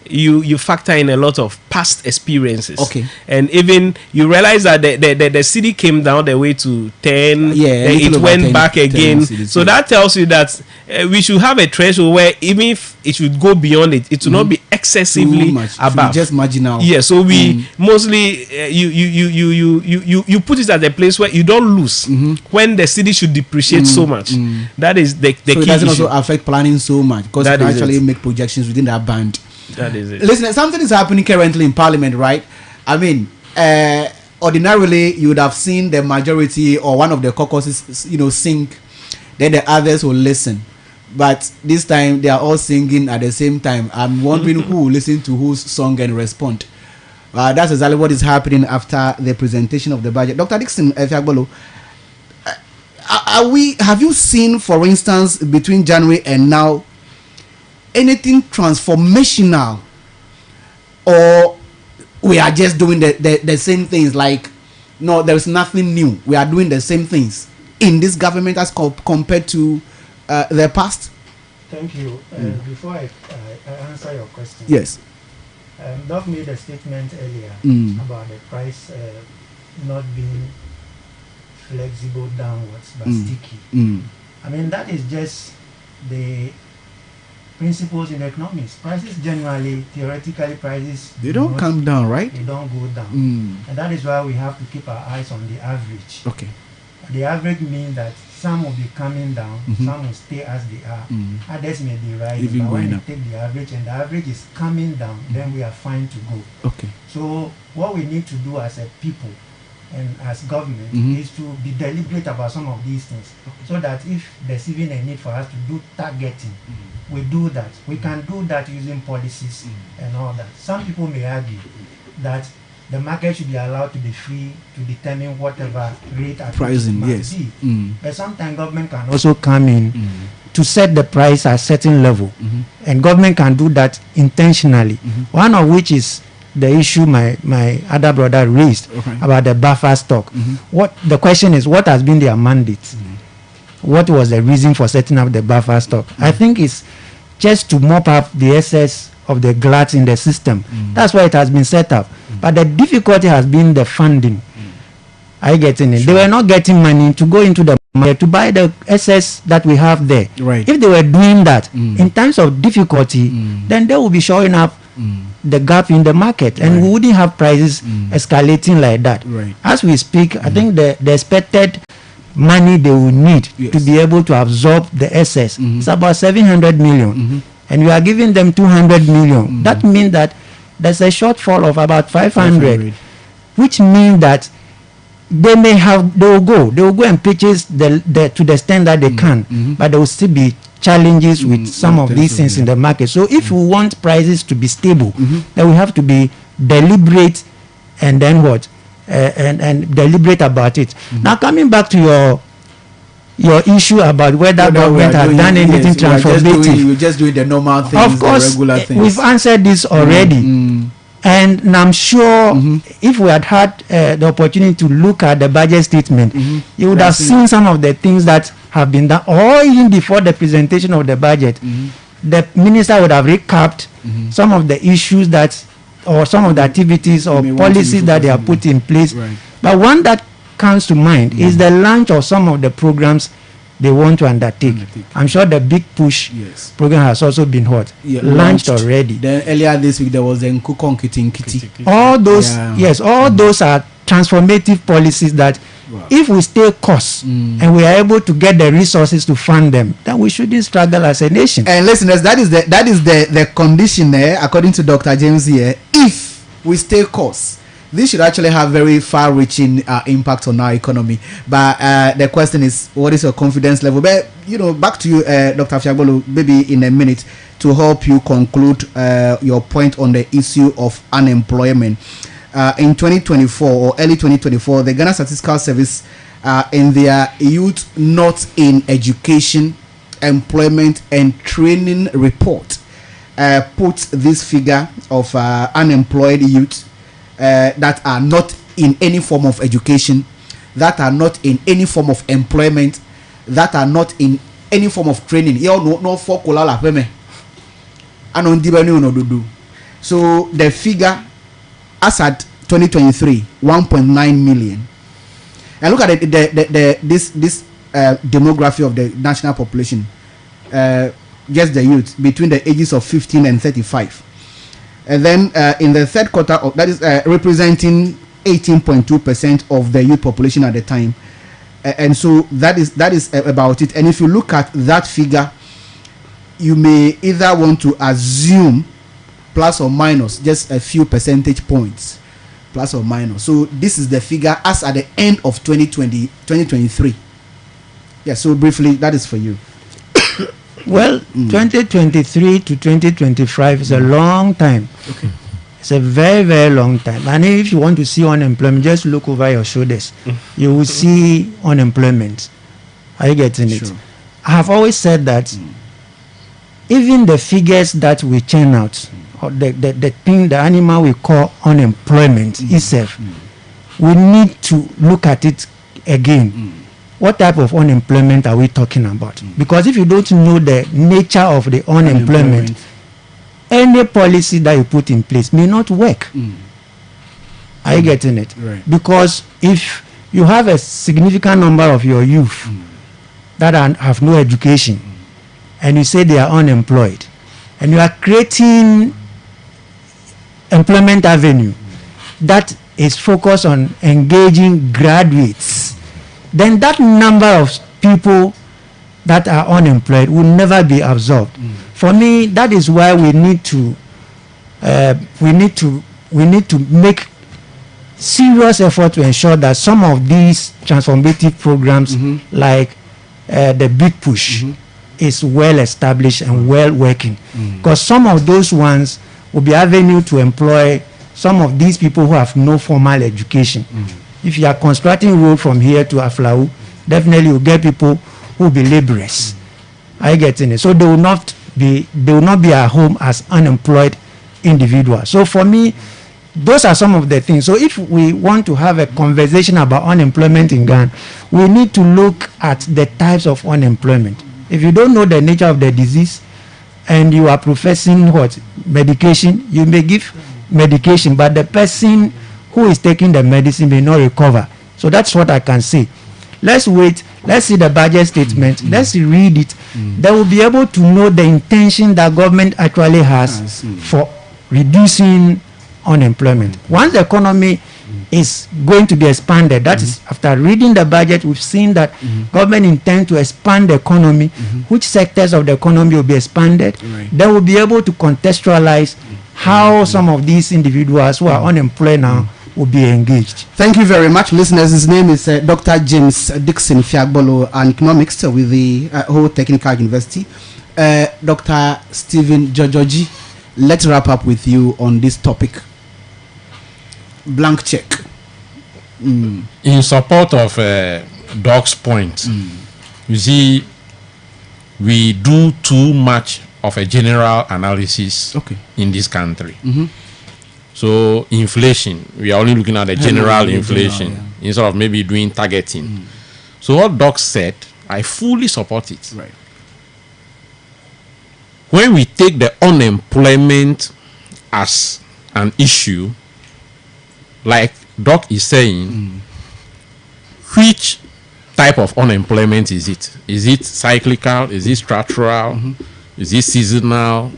You factor in a lot of past experiences.
Okay.
And even you realize that the city came down the way to 10.
Yeah.
Then it went
10,
back again.
CDs,
so that tells you that we should have a threshold where even if it should go beyond it, it will not be excessively above.
Just marginal.
Yeah. So we mostly you put it at a place where you don't lose when the city should depreciate so much. That is the key
it doesn't
issue.
also affect planning so much because you can actually make projections within that band.
That is it.
Listen, something is happening currently in Parliament, right? I mean, ordinarily you would have seen the majority or one of the caucuses, sing, then the others will listen. But this time they are all singing at the same time. I'm wondering who will listen to whose song and respond. That's exactly what is happening after the presentation of the budget. Dr. Dixon Efiagbolo, have you seen, for instance, between January and now, anything transformational, or we are just doing the same things? Like, no, there's nothing new. We are doing the same things in this government as compared to the past.
Thank you. Before I answer your question,
yes,
Doc made a statement earlier about the price not being flexible downwards but sticky. I mean, that is just the principles in economics. Prices generally, theoretically, they
don't come down, right?
They don't go down. And that is why we have to keep our eyes on the average.
Okay.
The average means that some will be coming down, some will stay as they are. Others may be rising. But when you take the average and the average is coming down, then we are fine to go.
Okay.
So what we need to do as a people and as government is to be deliberate about some of these things, so that if there's even a need for us to do targeting, we do that. We can do that using policies and all that. Some people may argue that the market should be allowed to be free to determine whatever rate at
pricing,
must be. But sometimes government can also come in to set the price at a certain level, and government can do that intentionally. One of which is the issue my other brother raised about the buffer stock. What the question is, what has been their mandate? What was the reason for setting up the buffer stock? I think it's just to mop up the excess of the glut in the system. That's why it has been set up. But the difficulty has been the funding. Are you getting it? They were not getting money to go into the market to buy the excess that we have there.
Right.
If they were doing that in times of difficulty, then they will be showing up the gap in the market, and we wouldn't have prices escalating like that.
Right.
As we speak, I think the expected money they will need to be able to absorb the excess is about 700 million, and we are giving them 200 million. That means that there's a shortfall of about 500, which means that they will go and purchase to the extent that they can, but there will still be challenges with some of these things in the market. So if we want prices to be stable, then we have to be deliberate, and then what? And deliberate about it. Now, coming back to your issue about whether government has done anything transformative.
We're just doing the normal things,
of course,
the regular things.
We've answered this already. And I'm sure if we had the opportunity to look at the budget statement, you would have seen some of the things that have been done, or even before the presentation of the budget, the minister would have recapped some of the issues or some of the activities or policies that they have put in place.
Right.
But one that comes to mind is the launch of some of the programs they want to undertake. I'm sure the big push program has also been launched already.
Then earlier this week there was the Nkukon Kiti.
All those, all those are transformative policies that if we stay course and we are able to get the resources to fund them, then we shouldn't struggle as a nation.
And listeners, that is the condition there, according to Dr. James here. If we stay course, this should actually have very far-reaching impact on our economy. But the question is, what is your confidence level? But back to you, Dr. Efiagbolo, maybe in a minute, to help you conclude your point on the issue of unemployment. in 2024 or early 2024, the Ghana Statistical Service in their Youth Not in Education, Employment and Training report put this figure of unemployed youth that are not in any form of education, that are not in any form of employment, that are not in any form of training. So the figure as at 2023, 1.9 million. And look at this demography of the national population. Just the youth between the ages of 15 and 35. And then in the third quarter, that is representing 18.2% of the youth population at the time. And so that is about it. And if you look at that figure, you may either want to assume plus or minus just a few percentage points, plus or minus. So this is the figure as at the end of 2023. Yeah, so briefly, that is for you.
Well, 2023 to 2025 is a long time.
Okay.
It's a very, very long time. And if you want to see unemployment, just look over your shoulders. You will see unemployment. Are you getting it?
Sure.
I have always said that even the figures that we churn out, or the thing, the animal we call unemployment itself, we need to look at it again. What type of unemployment are we talking about? Because if you don't know the nature of the unemployment, any policy that you put in place may not work. Are you getting it?
Right.
Because if you have a significant number of your youth that have no education, and you say they are unemployed, and you are creating employment avenue that is focused on engaging graduates, then that number of people that are unemployed will never be absorbed. For me, that is why we need to make serious effort to ensure that some of these transformative programs, like the Big Push, is well established and well working. Because some of those ones will be avenue to employ some of these people who have no formal education. If you are constructing road from here to Aflau, definitely you get people who will be laborers. Are you getting it? So they will not be at home as unemployed individuals. So for me, those are some of the things. So if we want to have a conversation about unemployment in Ghana, we need to look at the types of unemployment. If you don't know the nature of the disease and you are professing medication, you may give medication, but the person who is taking the medicine may not recover. So that's what I can say. Let's wait. Let's see the budget statement. Let's read it. They will be able to know the intention that government actually has for reducing unemployment. Once the economy is going to be expanded, that is, after reading the budget, we've seen that government intends to expand the economy. Which sectors of the economy will be expanded? They will be able to contextualize how some of these individuals who are unemployed now will be engaged.
Thank you very much, listeners. His name is Dr. James Dixon Fiagbolo, an economics with the Ho Technical University. Dr. Stephen Jojoji, let's wrap up with you on this topic. Blank check.
In support of Doc's point, you see, we do too much of a general analysis in this country. So inflation, we are only looking at the general inflation instead of maybe doing targeting. So what Doc said, I fully support it.
Right.
When we take the unemployment as an issue, like Doc is saying, which type of unemployment is it? Is it cyclical? Is it structural? Is it seasonal?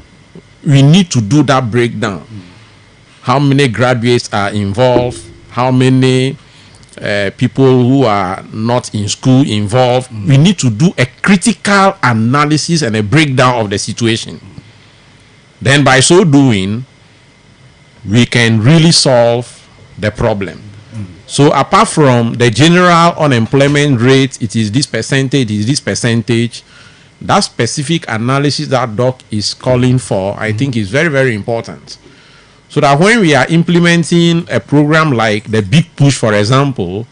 We need to do that breakdown. How many graduates are involved? How many people who are not in school involved? We need to do a critical analysis and a breakdown of the situation. Then by so doing, we can really solve the problem. So apart from the general unemployment rate, it is this percentage, that specific analysis that Doc is calling for, I think is very, very important. So that when we are implementing a program like the Big Push, for example,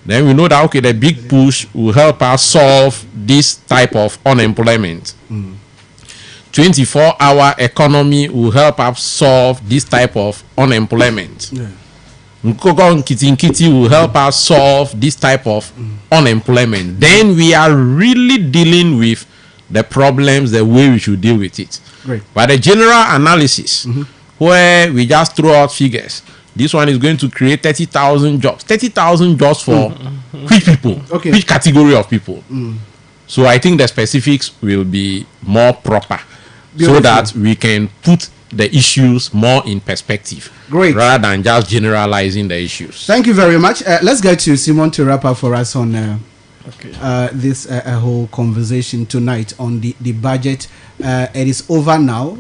then we know that, okay, the Big Push will help us solve this type of unemployment. 24-hour economy will help us solve this type of unemployment. Nkoko Nkiti will help us solve this type of unemployment. Then we are really dealing with the problems the way we should deal with it.
Great.
But the general analysis, where we just throw out figures, this one is going to create 30,000 jobs. 30,000 jobs for which people?
Okay.
Which category of people? So I think the specifics will be more proper, so that we can put the issues more in perspective.
Great.
Rather than just generalizing the issues.
Thank you very much. Let's get to Simon to wrap up for us on this whole conversation tonight on the budget. It is over now.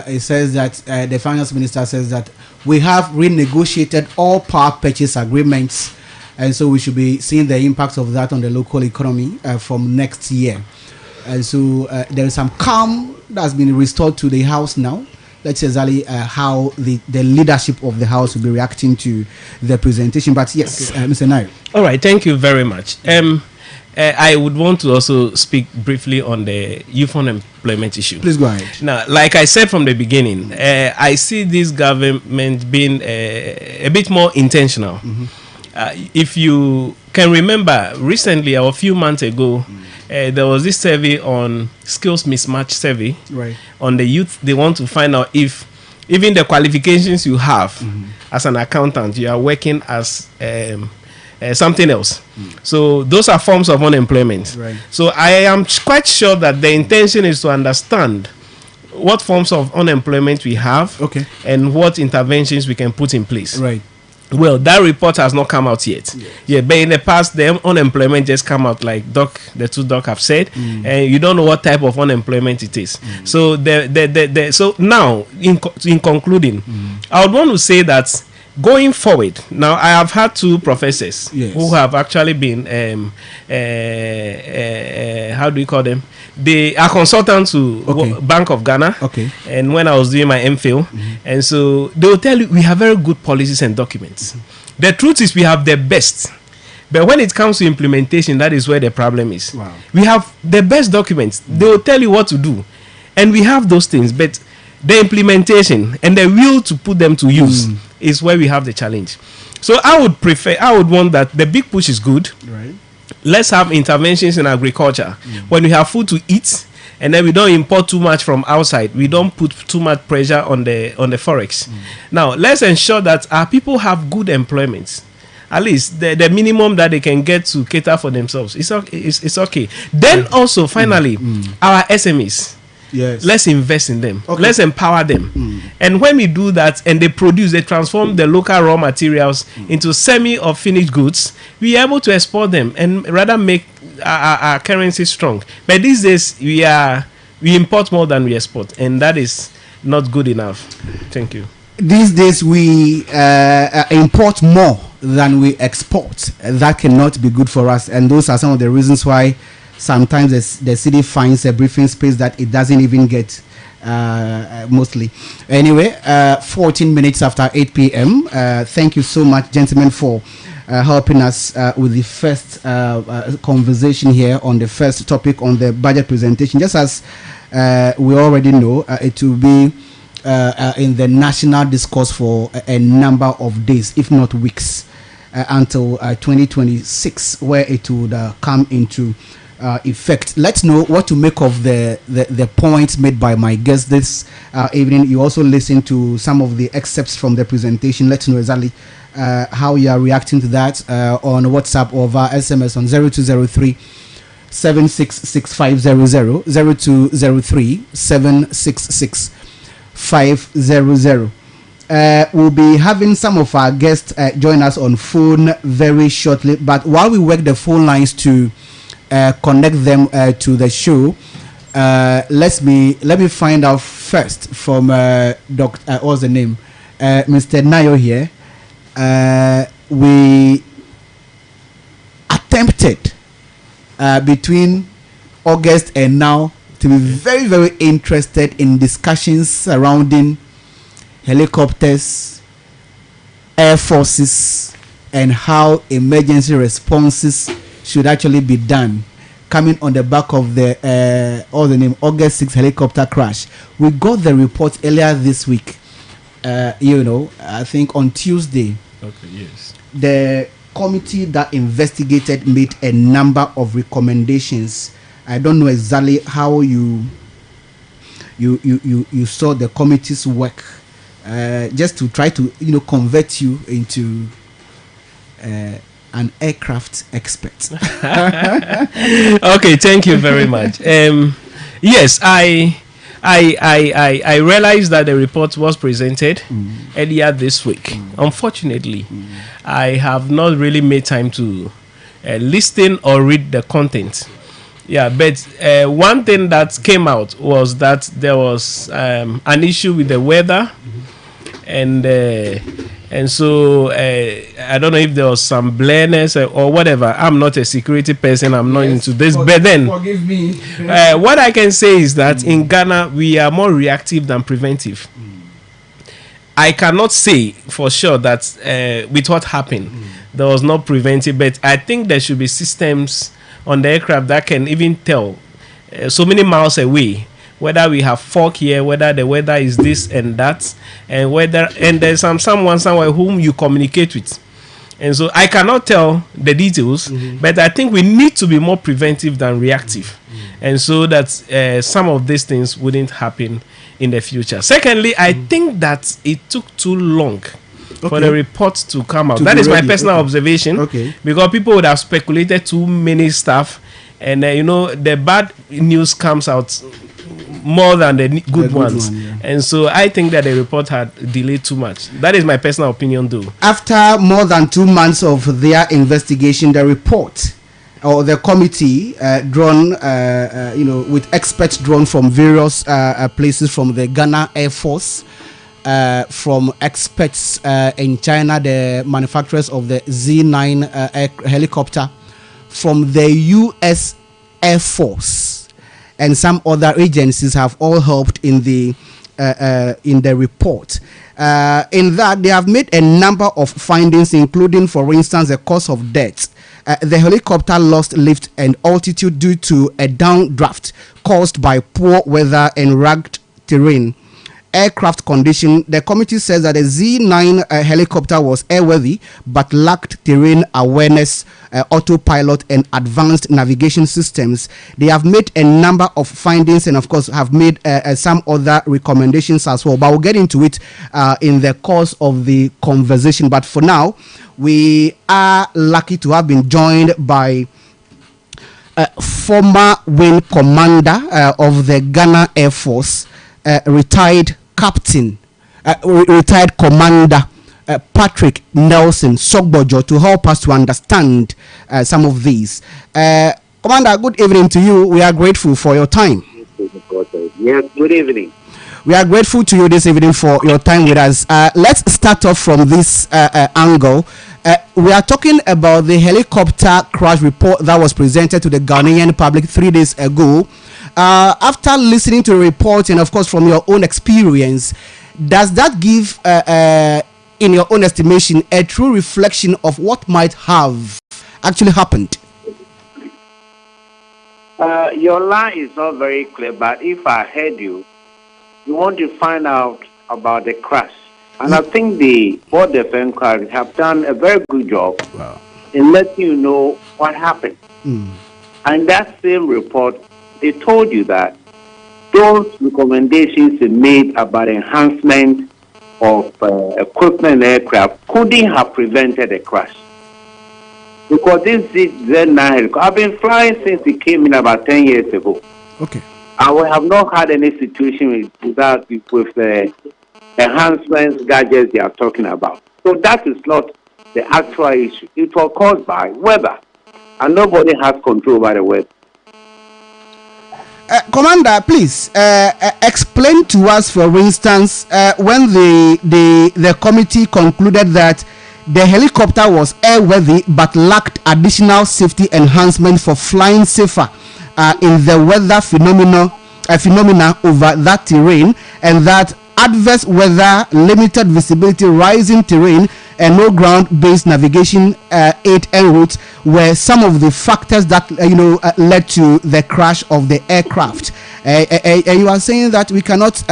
It says that the finance minister says that we have renegotiated all power purchase agreements, and so we should be seeing the impact of that on the local economy from next year. And so there is some calm that's been restored to the House now. Let's see exactly how the leadership of the House will be reacting to the presentation. But yes, Mr. Nair.
All right, thank you very much. I would want to also speak briefly on the youth unemployment issue.
Please go ahead.
Now, like I said from the beginning, I see this government being a bit more intentional. If you can remember, recently or a few months ago, there was this survey on skills mismatch survey on the youth. They want to find out if even the qualifications you have as an accountant, you are working as something else. So those are forms of unemployment. So I am quite sure that the intention is to understand what forms of unemployment we have and what interventions we can put in place. Well, that report has not come out yet. But in the past, the unemployment just come out like the two doc have said, and you don't know what type of unemployment it is. So so now, in concluding, I would want to say that going forward, now I have had two professors who have actually been, how do you call them? They are consultants to Bank of Ghana. And when I was doing my MPhil, and so they will tell you we have very good policies and documents. The truth is we have the best. But when it comes to implementation, that is where the problem is. We have the best documents. They will tell you what to do. And we have those things, but the implementation and the will to put them to use is where we have the challenge. So I would want that the Big Push is good. Let's have interventions in agriculture. When we have food to eat, and then we don't import too much from outside, we don't put too much pressure on the forex. Now, let's ensure that our people have good employment. At least the minimum that they can get to cater for themselves. It's okay. Then also, finally, our SMEs. Let's invest in them. Let's empower them. And when we do that and they transform the local raw materials into semi or finished goods, we are able to export them and rather make our currency strong. But these days we import more than we export, and that is not good enough. Thank you.
These days we import more than we export. That cannot be good for us, and those are some of the reasons why sometimes the city finds a breathing space that it doesn't even get mostly. Anyway, 14 minutes after 8 p.m. Thank you so much, gentlemen, for helping us with the first conversation here on the first topic on the budget presentation. Just as we already know, it will be in the national discourse for a number of days, if not weeks, until 2026, where it would come into effect. Let's know what to make of the points made by my guests this evening. You also listen to some of the excerpts from the presentation. Let's know exactly how you are reacting to that on WhatsApp or via SMS on 0203 766 0203 766 500. We'll be having some of our guests join us on phone very shortly, but while we work the phone lines to connect them to the show, let me find out first from Dr. What's the name? Mr. Nayo here. We attempted between August and now to be very, very interested in discussions surrounding helicopters, air forces, and how emergency responses should actually be done, coming on the back of the August 6 helicopter crash. We got the report earlier this week. I think on Tuesday.
Okay, yes.
The committee that investigated made a number of recommendations. I don't know exactly how you saw the committee's work, just to try to convert you into an aircraft expert.
Okay, thank you very much. Yes, I realized that the report was presented earlier this week. Unfortunately, I have not really made time to listen or read the content. Yeah, but one thing that came out was that there was an issue with the weather, and so I don't know if there was some blareness or whatever. I'm not a security person. I'm not into this. But then,
forgive me.
What I can say is that in Ghana, we are more reactive than preventive. I cannot say for sure that with what happened, there was no preventive, but I think there should be systems on the aircraft that can even tell so many miles away whether we have fog here, whether the weather is this and that, and there's someone somewhere whom you communicate with. And so I cannot tell the details, but I think we need to be more preventive than reactive, and so that some of these things wouldn't happen in the future. Secondly, I think that it took too long for the report to come out. That is my personal observation.
Okay.
Because people would have speculated too many stuff, and the bad news comes out more than the good ones. And so I think that the report had delayed too much. That is my personal opinion, though.
After more than 2 months of their investigation, the report or the committee drawn, with experts drawn from various places, from the Ghana Air Force, from experts in China, the manufacturers of the Z9 helicopter, from the U.S. Air Force, and some other agencies have all helped in the report. In that, they have made a number of findings, including, for instance, the cause of death. The helicopter lost lift and altitude due to a downdraft caused by poor weather and rugged terrain. Aircraft condition. The committee says that the Z9 helicopter was airworthy but lacked terrain awareness, autopilot, and advanced navigation systems. They have made a number of findings and, of course, have made some other recommendations as well. But we'll get into it in the course of the conversation. But for now, we are lucky to have been joined by former wing commander of the Ghana Air Force, retired captain, retired commander Patrick Nelson Sogbojo, to help us to understand some of these. Commander, good evening to you. We are grateful for your time.
Yes, good evening.
We are grateful to you this evening for your time with us. Let's start off from this angle. We are talking about the helicopter crash report that was presented to the Ghanaian public 3 days ago. After listening to the report and, of course, from your own experience, does that give, in your own estimation, a true reflection of what might have actually happened?
Your line is not very clear, but if I heard you, you want to find out about the crash. And I think the Board of Inquiry have done a very good job in letting you know what happened. And that same report, they told you that those recommendations they made about enhancement of equipment and aircraft couldn't have prevented a crash. Because this Z9, I've been flying since it came in about 10 years ago.
Okay.
I have not had any situation with the enhancements, gadgets they are talking about. So that is not the actual issue. It was caused by weather, and nobody has control over the weather.
Commander, please explain to us, for instance, when the committee concluded that the helicopter was airworthy but lacked additional safety enhancement for flying safer in the weather phenomena over that terrain, and that adverse weather, limited visibility, rising terrain, and no ground-based navigation aid en route were some of the factors that led to the crash of the aircraft. You are saying that we cannot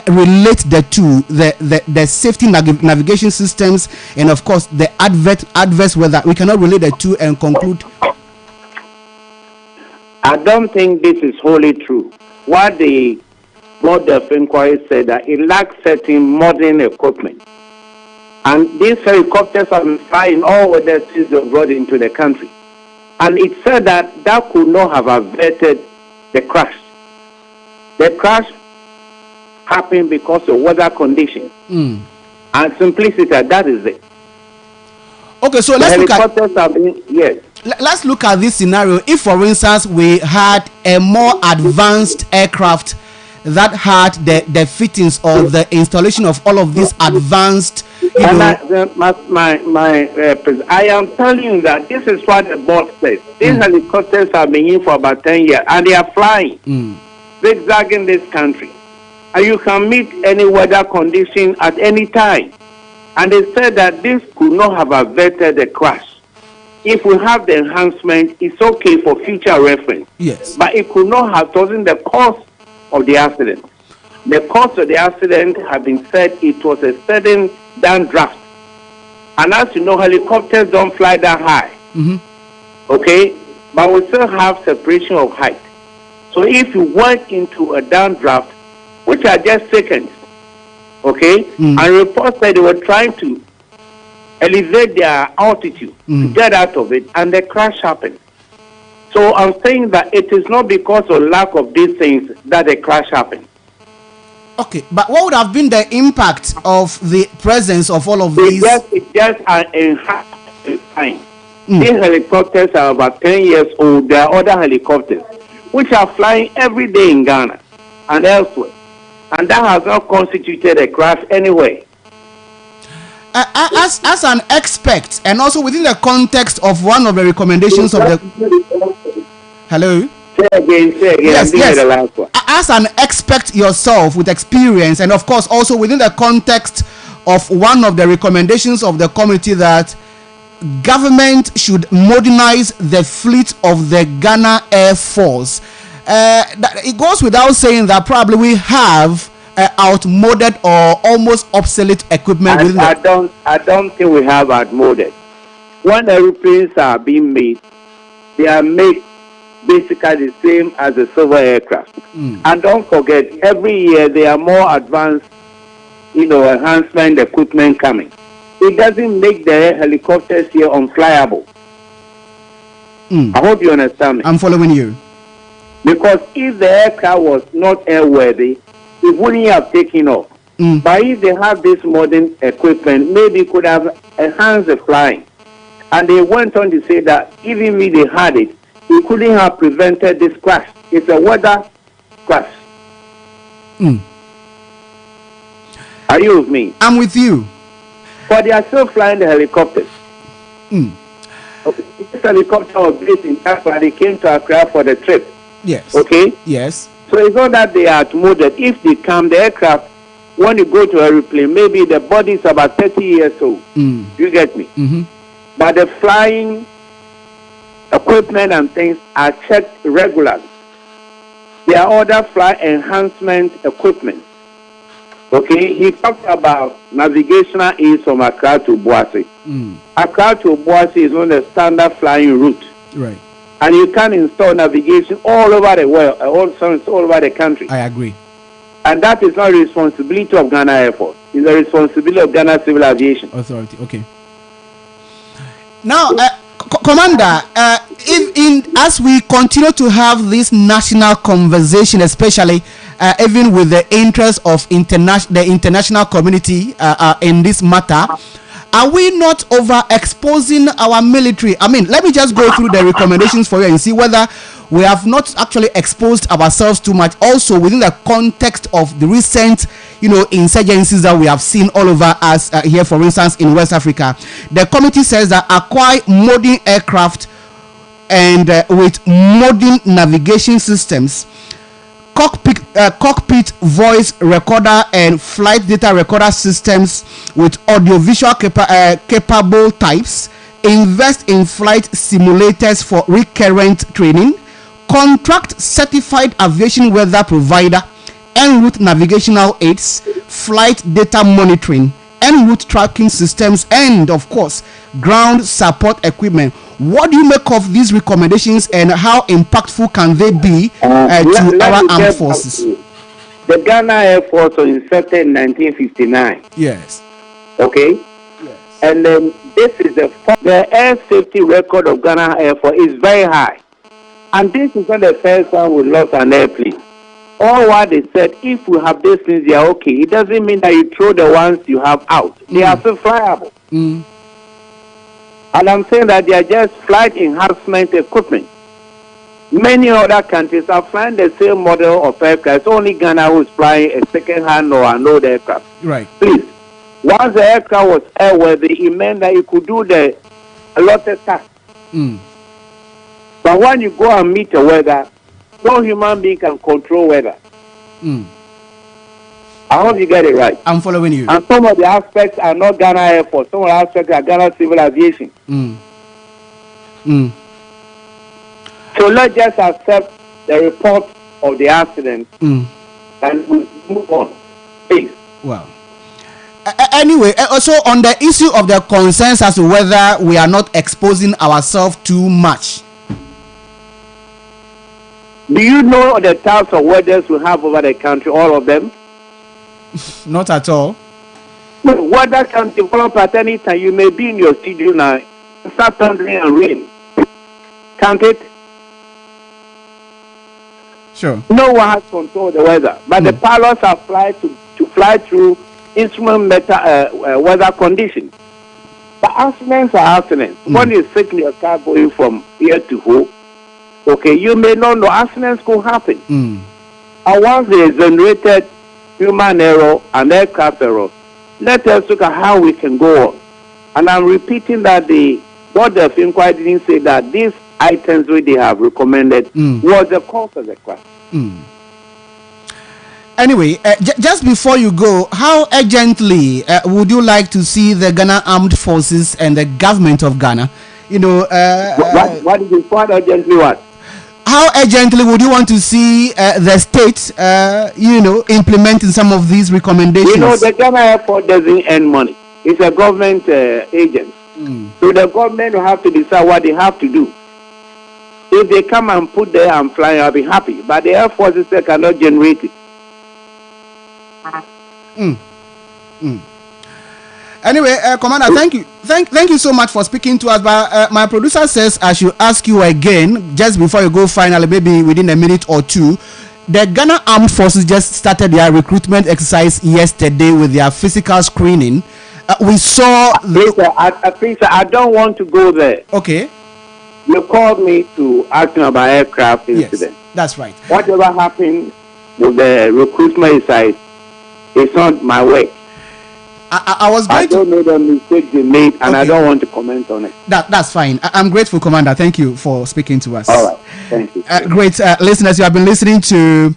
relate the two, the safety navigation systems, and of course the adverse weather. We cannot relate the two and conclude.
I don't think this is wholly true. What the Board of Inquiry said that it lacks certain modern equipment. And these helicopters have been flying all weather since they were brought into the country. And it said that could not have averted the crash. The crash happened because of weather conditions. And simplicity, that is it.
Okay, so let's look at this scenario. If, for instance, we had a more advanced aircraft that had the fittings or the installation of all of these advanced,
I am telling you that this is what the board says. These helicopters have been in for about 10 years and they are flying, zigzagging this country. And you can meet any weather condition at any time. And they said that this could not have averted the crash. If we have the enhancement, it's okay for future reference.
Yes.
But it could not have chosen the cause of the accident. The cause of the accident had been said it was a sudden downdraft. And as you know, helicopters don't fly that high. Okay? But we still have separation of height. So if you went into a downdraft, which are just seconds, okay? And reports said they were trying to elevate their altitude to get out of it, and the crash happened. So I'm saying that it is not because of lack of these things that the crash happened.
Okay, but what would have been the impact of the presence of all of these?
It's just an enhanced time. These helicopters are about 10 years old. There are other helicopters which are flying every day in Ghana and elsewhere. And that has not constituted a crash anyway.
As an expert, and also within the context of one of the recommendations of the... Hello?
Say again.
Yes.
The last one.
As an expert yourself with experience, and of course also within the context of one of the recommendations of the committee that government should modernize the fleet of the Ghana Air Force. It goes without saying that probably we have outmoded or almost obsolete equipment.
I don't think we have outmoded. When aeroplanes are being made, they are made basically the same as the civil aircraft. And don't forget, every year there are more advanced, enhancement equipment coming. It doesn't make the helicopters here unflyable. I hope you understand me.
I'm following you.
Because if the aircraft was not airworthy, it wouldn't have taken off. But if they have this modern equipment, maybe it could have enhanced the flying. And they went on to say that even if they had it, it couldn't have prevented this crash. It's a weather crash. Are you with me?
I'm with you.
But they are still flying the helicopters. Okay. This helicopter was based in Accra. They came to Accra for the trip.
Yes.
Okay?
Yes.
So it's not that they are outmoded. If they come, the aircraft, when you go to a airplane, maybe the body is about 30 years old. You get me? But the flying equipment and things are checked regularly. There are other flight enhancement equipment. Okay? He talked about navigational aids from Accra to Boise. Accra to Boise is on the standard flying route.
Right.
And you can install navigation all over the world, all over the country.
I agree.
And that is not the responsibility of Ghana Air Force. It's the responsibility of Ghana Civil Aviation
Authority. Okay. Now, Commander, as we continue to have this national conversation, especially even with the interest of the international community in this matter, are we not overexposing our military? I mean, let me just go through the recommendations for you and see whether we have not actually exposed ourselves too much. Also, within the context of the recent, insurgencies that we have seen all over us here, for instance, in West Africa, the committee says that acquire modern aircraft and with modern navigation systems, cockpit cockpit voice recorder and flight data recorder systems with audiovisual capable types, invest in flight simulators for recurrent training, contract certified aviation weather provider, en route navigational aids, flight data monitoring, en route tracking systems, and of course ground support equipment. What do you make of these recommendations, and how impactful can they be to our armed forces?
The Ghana Air Force was incepted in 1959.
Yes.
Okay.
Yes.
And then this is the air safety record of Ghana Air Force is very high. And this is not the first time we lost an airplane. All what they said, if we have these things, they are okay. It doesn't mean that you throw the ones you have out. They are still flyable. And I'm saying that they are just flight enhancement equipment. Many other countries are flying the same model of aircraft. It's only Ghana who is flying a second-hand or an old aircraft.
Right.
Please, once the aircraft was airworthy, it meant that you could do a lot of tasks. But when you go and meet the weather, no human being can control weather. I hope you get it right.
I'm following you.
And some of the aspects are not Ghana Air Force. Some of the aspects are Ghana Civil Aviation. So let's just accept the report of the accident and we'll move on. Please.
Well. Anyway, also on the issue of the concerns as to whether we are not exposing ourselves too much.
Do you know the types of weathers we have over the country, all of them?
Not at all.
Weather can develop at any time. You may be in your studio now, start thundering and rain. Can't it?
Sure.
No one has control of the weather, but the pilots are flying to fly through instrument weather conditions. But accidents are accidents. When you sit in your car going from here to home, okay, you may not know accidents could happen. And once there is generated human error and aircraft error, let us look at how we can go on. And I'm repeating that the board of inquiry didn't say that these items which they have recommended was the cause of the crash.
Anyway, just before you go, how urgently would you like to see the Ghana Armed Forces and the government of Ghana, you know...
what is it? What urgently what?
How urgently would you want to see the state, implementing some of these recommendations?
You know, the Ghana Air Force doesn't earn money. It's a government agent. So the government will have to decide what they have to do. If they come and put there and fly, I'll be happy. But the Air Force itself cannot generate it.
Anyway, Commander, thank you. Thank you so much for speaking to us. But my producer says I should ask you again, just before you go finally, maybe within a minute or two. The Ghana Armed Forces just started their recruitment exercise yesterday with their physical screening. We saw...
I don't want to go there.
Okay.
You called me to ask me about aircraft incident.
Yes, that's right.
Whatever happened with the recruitment exercise, it's not my work. I don't know the mistakes they made, and I don't want to comment on it.
That's fine. I'm grateful, Commander. Thank you for speaking to us.
All right. Thank you.
Great. Listeners, you have been listening to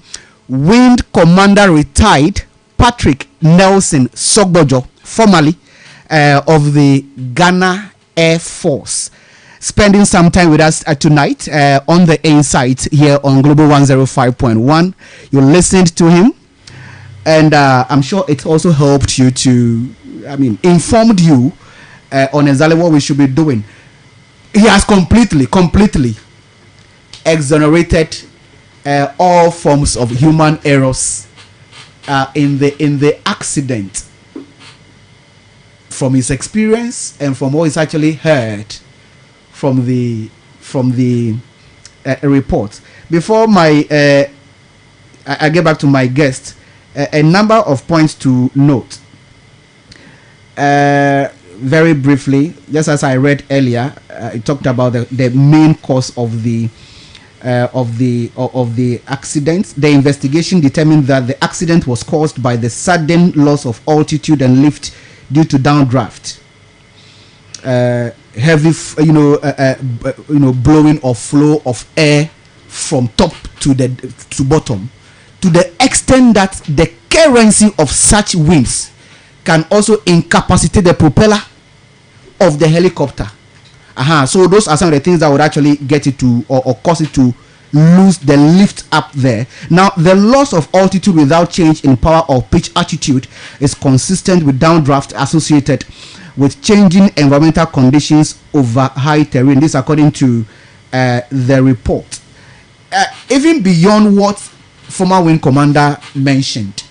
Wind Commander Retired Patrick Nelson Sogbojo, formerly of the Ghana Air Force, spending some time with us tonight on the Insight here on Global 105.1. You listened to him. And I'm sure it also helped you informed you on exactly what we should be doing. He has completely exonerated all forms of human errors in the accident, from his experience and from what he's actually heard from the report. Before I get back to my guest, a number of points to note. Very briefly, just as I read earlier, it talked about the main cause of the accident. The investigation determined that the accident was caused by the sudden loss of altitude and lift due to downdraft, heavy, blowing or flow of air from top to bottom, to the extent that the currency of such winds can also incapacitate the propeller of the helicopter. So those are some of the things that would actually get it to or cause it to lose the lift up there. Now, the loss of altitude without change in power or pitch attitude is consistent with downdraft associated with changing environmental conditions over high terrain. This according to the report. Even beyond what former wing commander mentioned,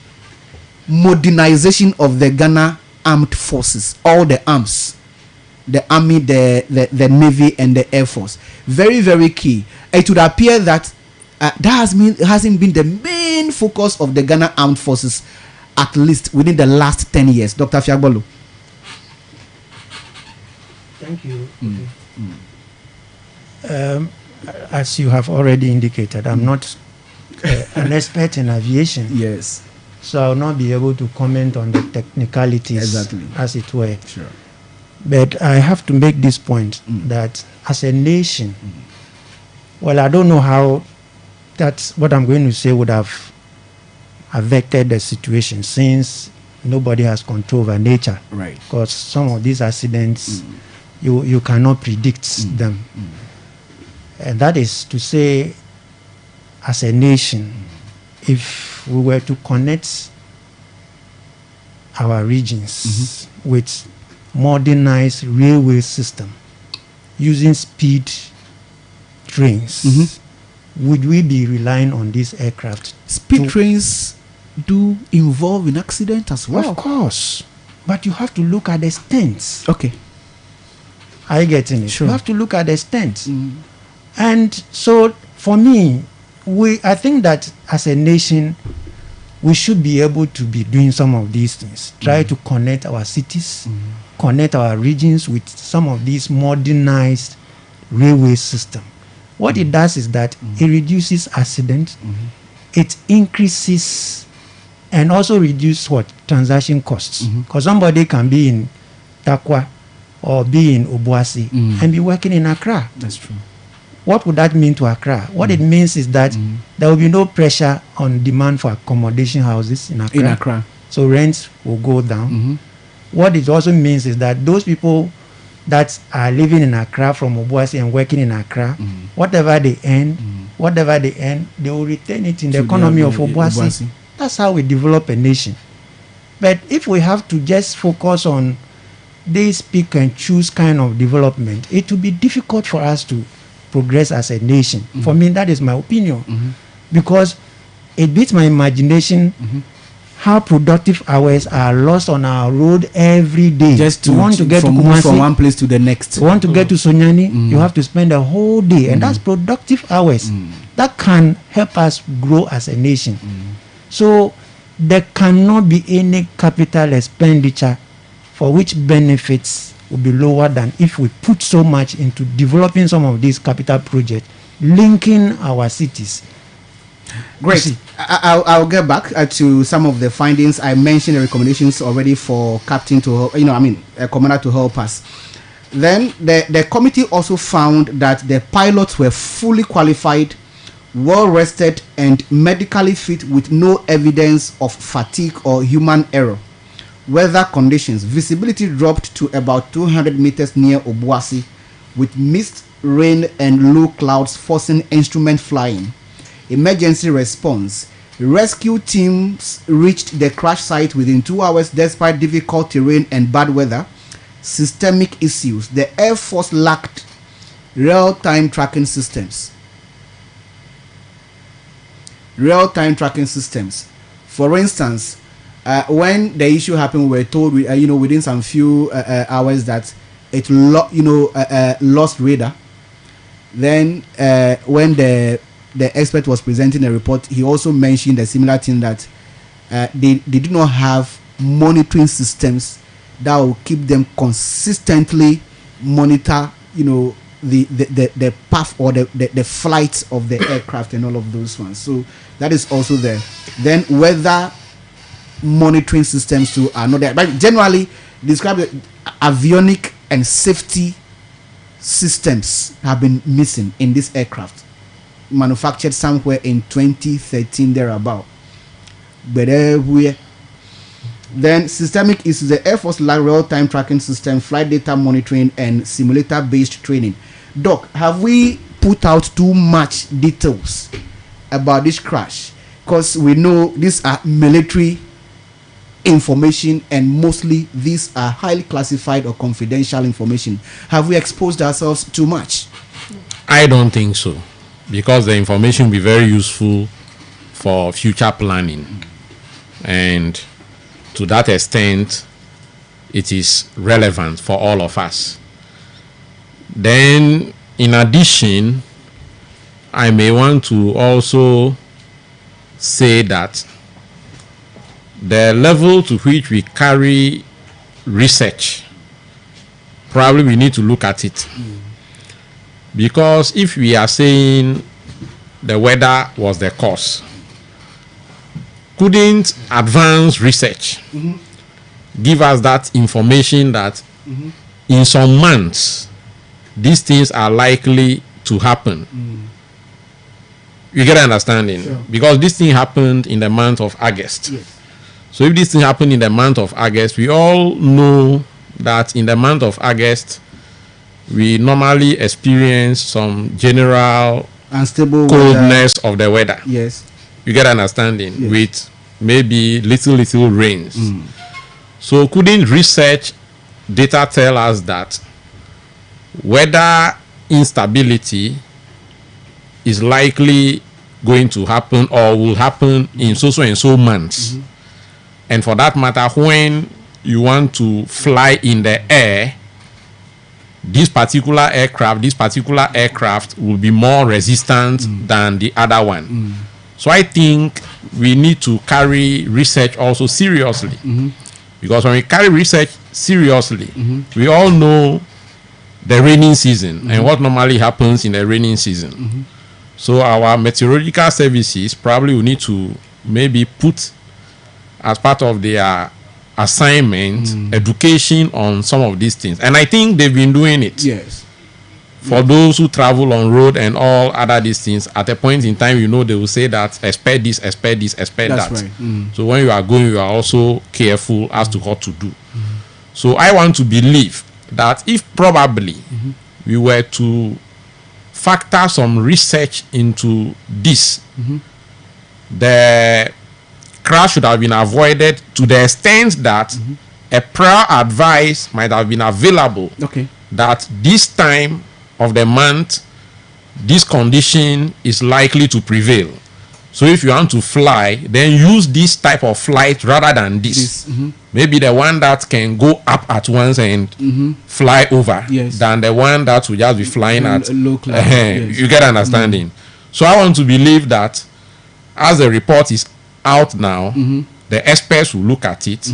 modernization of the Ghana armed forces, all the arms, the army, the navy, and the air force, very, very key. It would appear that hasn't been the main focus of the Ghana armed forces, at least within the last 10 years. Dr. Fiagbolu.
Thank you. As you have already indicated, I'm not an expert in aviation.
Yes.
So I will not be able to comment on the technicalities,
exactly,
as it were.
Sure.
But I have to make this point that as a nation, well, I don't know how that's what I'm going to say would have affected the situation, since nobody has control over nature.
Right.
Because some of these accidents, you cannot predict them. And that is to say, as a nation, if we were to connect our regions with modernized railway system using speed trains, would we be relying on these aircraft?
Speed trains do involve in accident as well.
Of course. But you have to look at the stents.
Okay.
Are you getting it?
Sure.
You have to look at the stents. And so for me, I think that as a nation, we should be able to be doing some of these things. Try to connect our cities, connect our regions with some of these modernized railway system. What it does is that it reduces accident, it increases and also reduces transaction costs. Because somebody can be in Takwa or be in Obuasi and be working in Accra.
That's true.
What would that mean to Accra? What it means is that there will be no pressure on demand for accommodation houses in Accra. So rents will go down. What it also means is that those people that are living in Accra from Obuasi and working in Accra, whatever they earn, they will retain it in the economy of Obuasi. That's how we develop a nation. But if we have to just focus on this pick and choose kind of development, it will be difficult for us to progress as a nation. For me, that is my opinion. Because it beats my imagination how productive hours are lost on our road every day.
Just to want to get from one place to the next.
You want to get to Sonyani, you have to spend a whole day, and that's productive hours. That can help us grow as a nation. So there cannot be any capital expenditure for which benefits will be lower than if we put so much into developing some of these capital projects, linking our cities.
Great. I'll get back to some of the findings. I mentioned the recommendations already for captain to, a commander to help us. Then the committee also found that the pilots were fully qualified, well rested, and medically fit with no evidence of fatigue or human error. Weather conditions, visibility dropped to about 200 meters near Obuasi, with mist, rain, and low clouds forcing instrument flying. Emergency response. Rescue teams reached the crash site within 2 hours despite difficult terrain and bad weather. Systemic issues. The Air Force lacked real-time tracking systems. For instance, when the issue happened, we were told, within some few hours that it lost radar. Then, when the expert was presenting a report, he also mentioned a similar thing, that they did not have monitoring systems that will keep them consistently monitor, the path or the flights of the aircraft and all of those ones. So that is also there. Then weather monitoring systems too are not there, but generally describe the avionic and safety systems have been missing in this aircraft, manufactured somewhere in 2013 thereabout. Then systemic is the Air Force real-time tracking system, flight data monitoring, and simulator-based training. Doc, have we put out too much details about this crash? Because we know these are military information, and mostly these are highly classified or confidential information. Have we exposed ourselves too much?
I don't think so, because the information will be very useful for future planning, and to that extent it is relevant for all of us. Then in addition, I may want to also say that the level to which we carry research, probably we need to look at it. Because if we are saying the weather was the cause, couldn't advanced research give us that information that in some months these things are likely to happen? You get an understanding?
Sure.
Because this thing happened in the month of August.
Yes.
So if this thing happened in the month of August, we all know that in the month of August we normally experience some general
Unstable
coldness of the weather.
Yes.
You get an understanding?
Yes.
With maybe little rains. So couldn't research data tell us that weather instability is likely going to happen or will happen in so and so months? And for that matter, when you want to fly in the air, this particular aircraft will be more resistant than the other one. So I think we need to carry research also seriously. Because when we carry research seriously, we all know the raining season and what normally happens in the raining season. So our meteorological services probably will need to maybe put as part of their assignment education on some of these things. And I think they've been doing it.
Yes.
For those who travel on road and all other these things, at a point in time, you know, they will say that expect this, expect this, expect
That's
that.
right.
So when you are going, you are also careful as to what to do. So I want to believe that if probably we were to factor some research into this, the crash should have been avoided to the extent that a prior advice might have been available that this time of the month this condition is likely to prevail. So if you want to fly, then use this type of flight rather than this. Maybe the one that can go up at once and fly over than the one that will just be flying at
low cloud.
You get understanding? So I want to believe that as the report is out now, the experts will look at it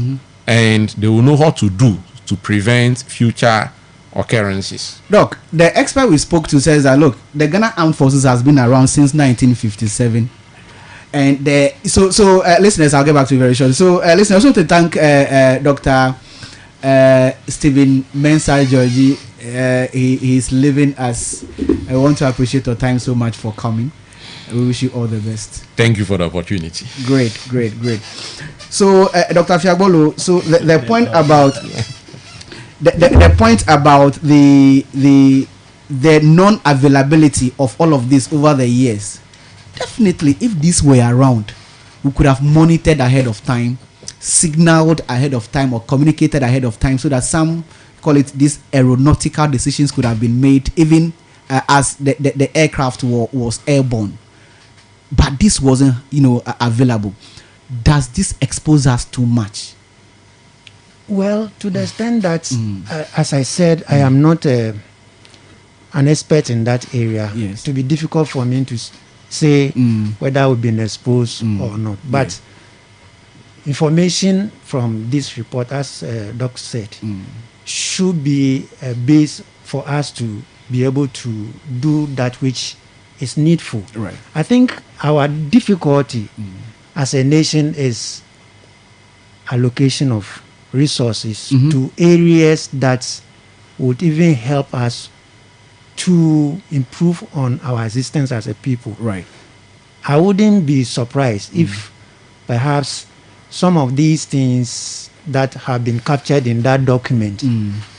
and they will know what to do to prevent future occurrences.
Doc, the expert we spoke to says that look, the Ghana Armed Forces has been around since 1957, and listeners, I'll get back to you very shortly. So listeners, I want to thank Dr. Stephen Mensah Georgie. He's leaving us. I want to appreciate your time so much for coming. We wish you all the best.
Thank you for the opportunity.
Great. So Dr. Fiagbolo, so the point about the point about the non-availability of all of this over the years, definitely if this were around, we could have monitored ahead of time, signaled ahead of time, or communicated ahead of time, so that some call it these aeronautical decisions could have been made even as the aircraft was airborne. But this wasn't available. Does this expose us too much?
Well, to the extent that, as I said, I am not an expert in that area.
Yes.
It will be difficult for me to say whether we've been exposed or not. But information from this report, as Doc said, should be a base for us to be able to do that which is needful.
Right.
I think our difficulty as a nation is allocation of resources to areas that would even help us to improve on our existence as a people.
Right.
I wouldn't be surprised if perhaps some of these things that have been captured in that document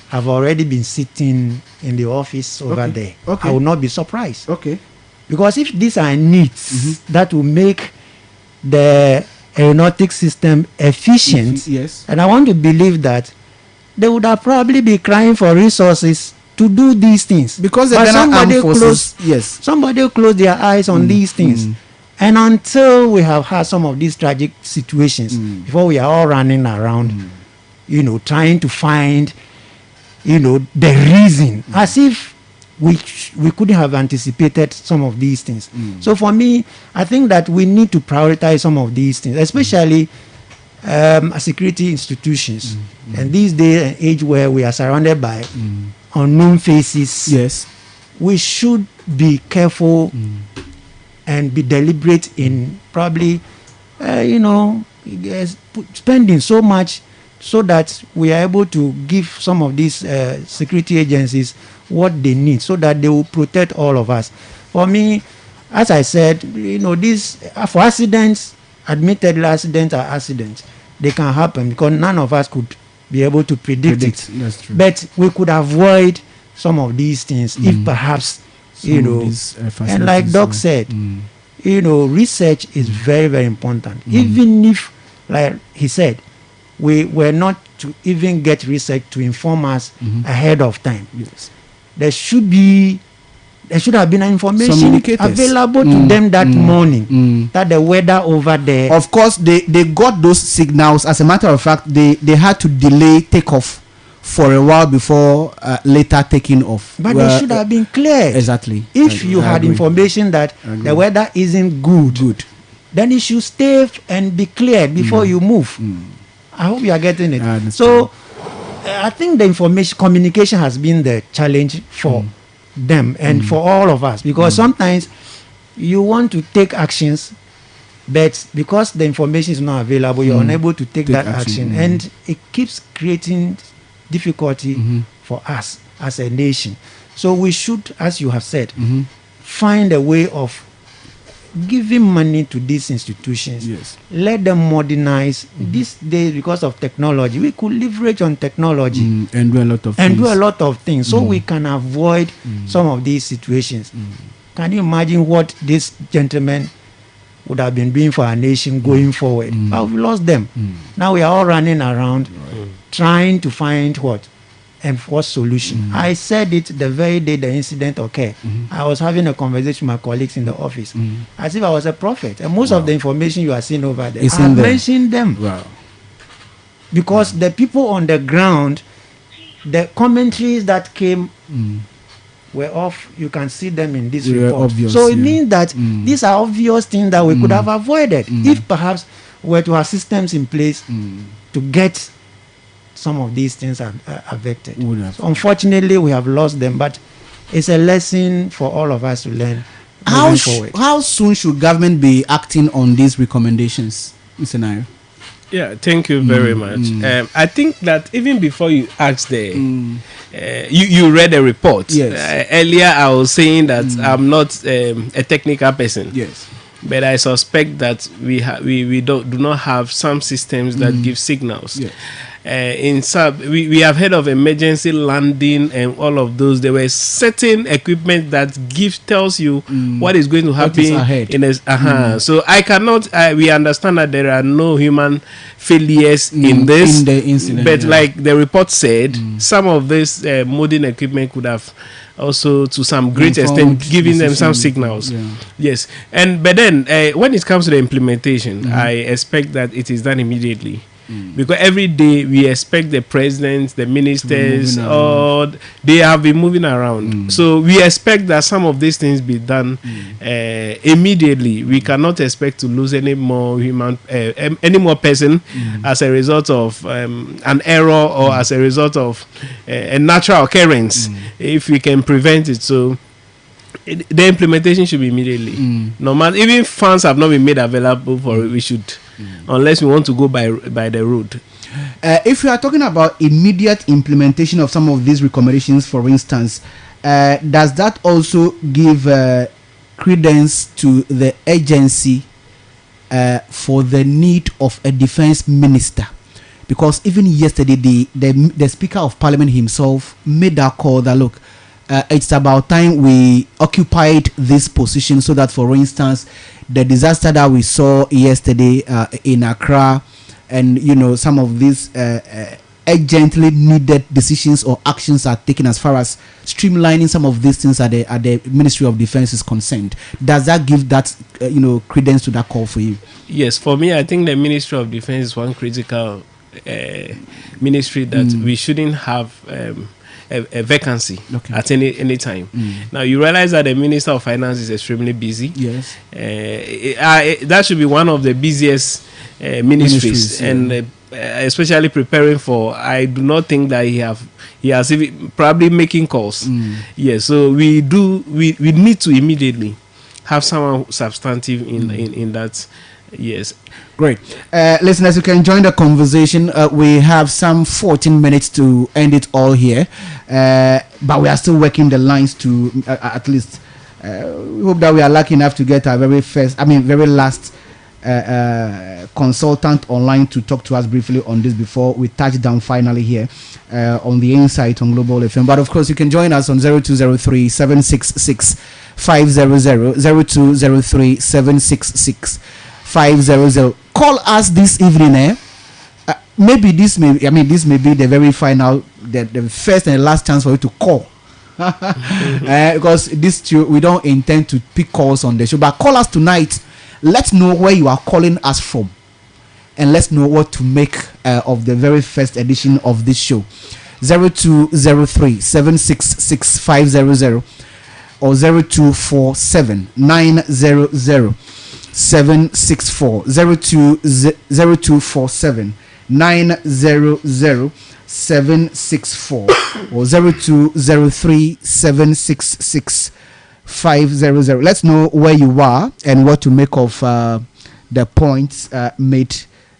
have already been sitting in the office over there.
Okay.
I will not be surprised.
Okay.
Because if these are needs that will make the aeronautic system efficient,
Yes.
and I want to believe that they would have probably be crying for resources to do these things.
Because the
But
Ghana
somebody
Armed Forces,
close,
yes.
somebody close their eyes on these things. And until we have had some of these tragic situations, before we are all running around, trying to find, the reason, as if we couldn't have anticipated some of these things. So for me, I think that we need to prioritize some of these things, especially security institutions. And these days and age where we are surrounded by unknown faces,
Yes.
we should be careful and be deliberate in probably, spending so much so that we are able to give some of these security agencies what they need so that they will protect all of us. For me, as I said, these for accidents, admittedly accidents are accidents. They can happen because none of us could be able to predict it.
That's true.
But we could avoid some of these things if perhaps, and like Doc said, research is very, very important. Even if, like he said, we were not to even get research to inform us ahead of time.
Yes.
There should have been information
Communicators.
available to them that morning that the weather over there.
Of course, they got those signals. As a matter of fact, they had to delay takeoff for a while before later taking off.
But they should have been clear.
Exactly.
If you had information that the weather isn't good, then it should stay and be cleared before you move. I hope you are getting it. So I think the information communication has been the challenge for them and for all of us, because sometimes you want to take actions, but because the information is not available, you're unable to take that action, and it keeps creating difficulty for us as a nation. So we should, as you have said, find a way of giving money to these institutions.
Yes.
Let them modernize. These days, because of technology, we could leverage on technology
and do a lot of things.
So we can avoid some of these situations. Can you imagine what this gentleman would have been doing for our nation going forward? But we lost them. Now we are all running around trying to find what solution. I said it the very day the incident occurred. I was having a conversation with my colleagues in the office as if I was a prophet, and most of the information you are seeing over there, I mentioned them. Because the people on the ground, the commentaries that came were off. You can see them in this report. Obvious, so it means that these are obvious things that we could have avoided if perhaps we were to have systems in place to get some of these things are affected. So unfortunately, we have lost them, but it's a lesson for all of us to learn moving forward.
How soon should government be acting on these recommendations, Mr. Nair?
Yeah, thank you very much. I think that even before you asked you read a report.
Yes.
Earlier, I was saying that I'm not a technical person.
Yes.
But I suspect that we do not have some systems that give signals.
Yes.
We have heard of emergency landing and all of those. There were certain equipment that tells you what is going to happen in a So I cannot. We understand that there are no human failures in this,
in the incident,
but like the report said, some of this modern equipment could have also to some great extent giving them some signals. Yes, but then when it comes to the implementation, I expect that it is done immediately. Because every day we expect the presidents, the ministers, or they have been moving around. So we expect that some of these things be done immediately. We cannot expect to lose any more person as a result of an error or as a result of a natural occurrence. If we can prevent it, so the implementation should be immediately. No matter, even funds have not been made available for it, we should. Unless we want to go by the road.
If we are talking about immediate implementation of some of these recommendations, for instance, does that also give credence to the agency for the need of a defense minister. Because even yesterday, the Speaker of Parliament himself made that call that, look, it's about time we occupied this position so that, for instance, the disaster that we saw yesterday in Accra, and some of these urgently needed decisions or actions are taken as far as streamlining some of these things at the Ministry of Defense is concerned. Does that give that credence to that call for you?
Yes, for me, I think the Ministry of Defense is one critical ministry that we shouldn't have a vacancy at any time. Now you realize that the Minister of Finance is extremely busy.
Yes,
that should be one of the busiest ministries, and especially preparing for. I do not think that he has even probably making calls. Yes, so we need to immediately have someone substantive in that. Yes.
Great. Listeners, you can join the conversation. We have some 14 minutes to end it all here. But we are still working the lines to at least we hope that we are lucky enough to get our very last consultant online to talk to us briefly on this before we touch down finally here on the Insight on Global FM. But of course, you can join us on 0203 766 500, 0203 766 500. Call us this evening. Maybe this may be the very final, the first and last chance for you to call. Because we don't intend to pick calls on the show, but call us tonight. Let's know where you are calling us from, and let's know what to make of the very first edition of this show. 0203 766 500 or 0247 900 764 0247 900 764 or 0203 766 500. Let's know where you are and what to make of the points made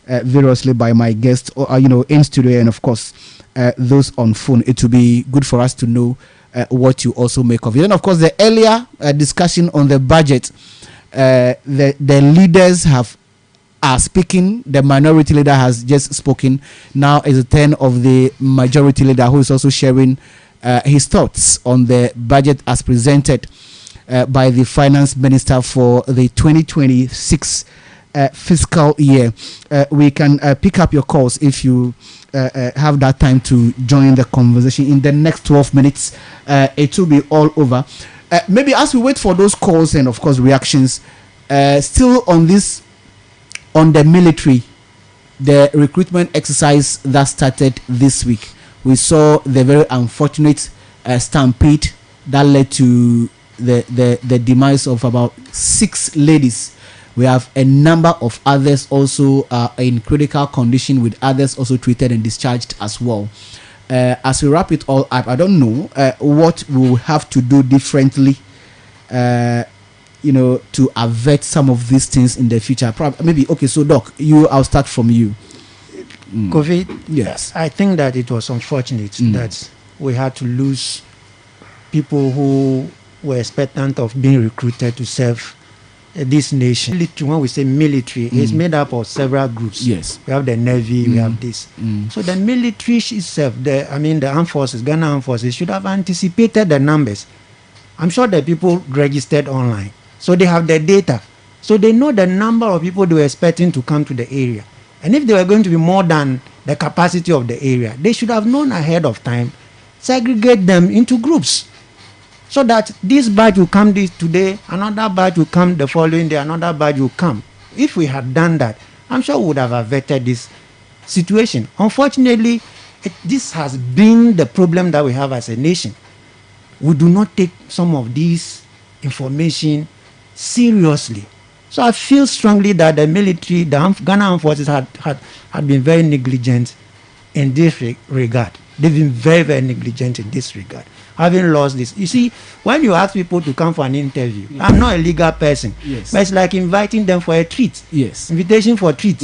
variously by my guests, or in studio, and of course those on phone. It will be good for us to know what you also make of it. And of course, the earlier discussion on the budget. The leaders are speaking. The minority leader has just spoken. Now is the turn of the majority leader, who is also sharing his thoughts on the budget as presented by the finance minister for the 2026 fiscal year. We can pick up your calls if you have that time to join the conversation. In the next 12 minutes, it will be all over. Maybe as we wait for those calls and of course reactions, still on the military, the recruitment exercise that started this week, we saw the very unfortunate stampede that led to the demise of about 6 ladies. We have a number of others also in critical condition, with others also treated and discharged as well. As we wrap it all up, I don't know what we will have to do differently, to avert some of these things in the future. Maybe, okay, so Doc, I'll start from you.
Kofi,
yes,
I think that it was unfortunate that we had to lose people who were expectant of being recruited to serve this nation. When we say military, it's made up of several groups.
Yes,
we have the Navy, we have this. So the military itself, the armed forces, Ghana Armed Forces, should have anticipated the numbers. I'm sure the people registered online, so they have the data, so they know the number of people they were expecting to come to the area. And if they were going to be more than the capacity of the area, they should have known ahead of time, segregate them into groups, so that this batch will come today, another batch will come the following day, another batch will come. If we had done that, I'm sure we would have averted this situation. Unfortunately, this has been the problem that we have as a nation. We do not take some of these information seriously. So I feel strongly that the military, the Ghana Armed Forces had been very negligent in this regard. They've been very, very negligent in this regard. Having lost this. You see, when you ask people to come for an interview, I'm not a legal person, but it's like inviting them for a treat.
Yes.
Invitation for a treat.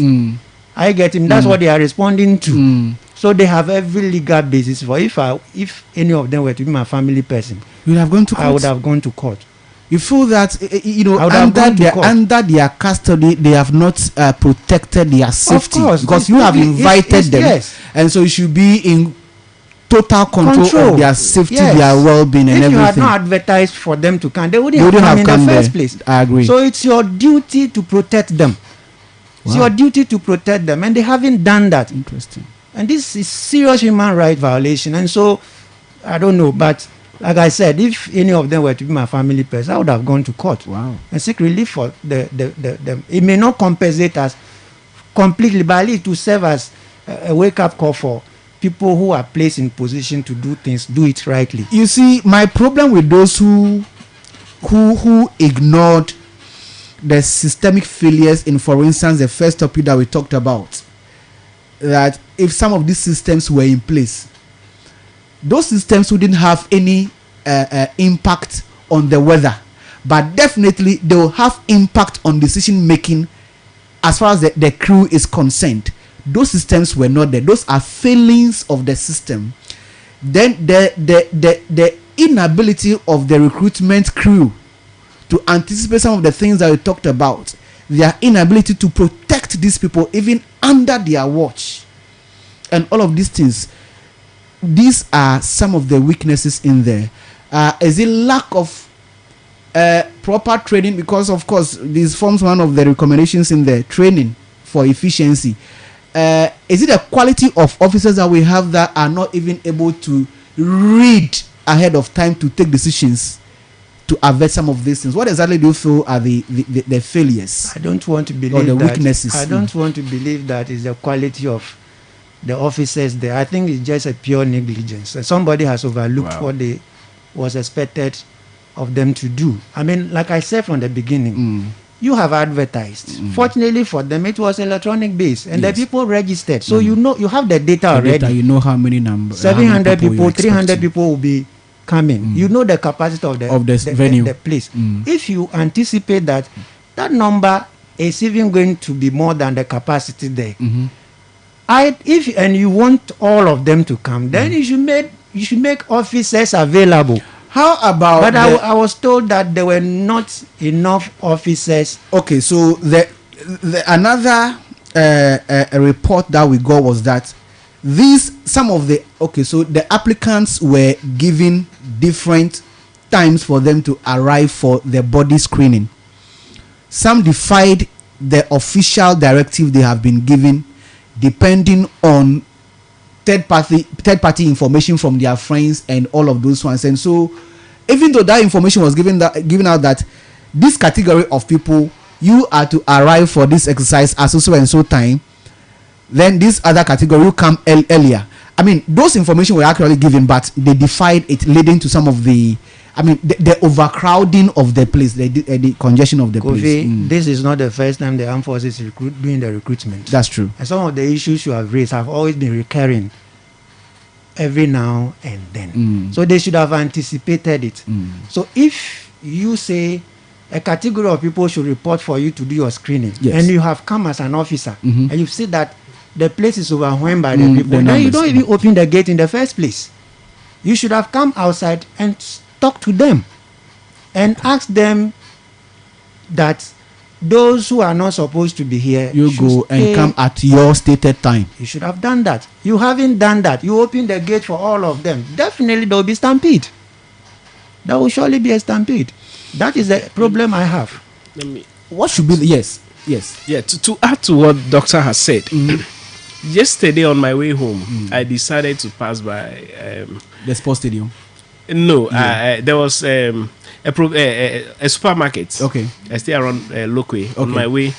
I get him. That's what they are responding to. So they have every legal basis for. If any of them were to be my family person,
you would have gone to court.
I would have gone to court.
You feel that
I would have gone to court.
under their custody, they have not protected their safety.
Of course,
because you have invited them,
yes.
and so you should be in total control of their safety, their well-being, and everything.
If you had not advertised for them to come, they wouldn't have come in the first place.
I agree.
So it's your duty to protect them. It's your duty to protect them, and they haven't done that.
Interesting.
And this is serious human rights violation. And so, I don't know, but like I said, if any of them were to be my family person, I would have gone to court.
Wow.
And seek relief for the it may not compensate us completely, but at least to serve as a wake-up call for people who are placed in position to do things, do it rightly.
You see, my problem with those who ignored the systemic failures in, for instance, the first topic that we talked about, that if some of these systems were in place, those systems wouldn't have any impact on the weather, but definitely they will have impact on decision making as far as the crew is concerned. Those systems were not there. Those are failings of the system. Then the inability of the recruitment crew to anticipate some of the things that we talked about, their inability to protect these people even under their watch, and all of these things. These are some of the weaknesses in there. Is it lack of proper training? Because of course this forms one of the recommendations in the training for efficiency. Is it the quality of officers that we have that are not even able to read ahead of time to take decisions to avert some of these things? What exactly do you feel are the failures?
I don't want to believe
or the
that,
weaknesses.
I don't want to believe that is the quality of the officers there. I think it's just a pure negligence. Somebody has overlooked what they was expected of them to do. I mean, like I said from the beginning, you have advertised. Fortunately for them, it was electronic based, and the people registered. So you know, you have the data already.
You know how many numbers.
700 people, 300 people will be coming. You know the capacity of the venue, the place. If you anticipate that number is even going to be more than the capacity there, and you want all of them to come, then you should make officers available.
How about?
But I was told that there were not enough officers.
Okay, so the another report that we got was that so the applicants were given different times for them to arrive for the body screening. Some defied the official directive they have been given, depending on third party information from their friends and all of those ones. And so even though that information was given out that this category of people, you are to arrive for this exercise at so and so time, then this other category will come earlier. I mean, those information were actually given, but they defied it, leading to some of the overcrowding of the place, the congestion of the place.
This is not the first time the armed forces doing the recruitment.
That's true.
And some of the issues you have raised have always been recurring every now and then. So they should have anticipated it. So if you say a category of people should report for you to do your screening, and you have come as an officer, and you see that the place is overwhelmed by the people, then you don't even open the gate in the first place. You should have come outside and talk to them and ask them that those who are not supposed to be here,
you go and come at your stated time.
You should have done that. You haven't done that. You open the gate for all of them. Definitely there will be stampede. There will surely be a stampede. That is the problem I have.
What should be yes.
Yeah, to add to what Doctor has said, yesterday on my way home, I decided to pass by
the sports stadium.
No, there was a supermarket.
Okay,
I stay around Lokwe. On my way,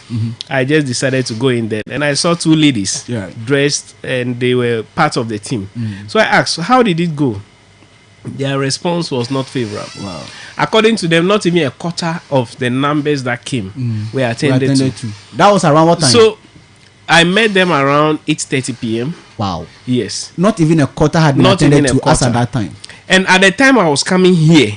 I just decided to go in there, and I saw two ladies dressed, and they were part of the team. So I asked, "How did it go?" Their response was not favorable.
Wow.
According to them, not even a quarter of the numbers that came were attended to.
That was around what time?
So I met them around 8:30 p.m.
Wow.
Yes.
Not even a quarter had been attended to us at that time.
And at the time I was coming here,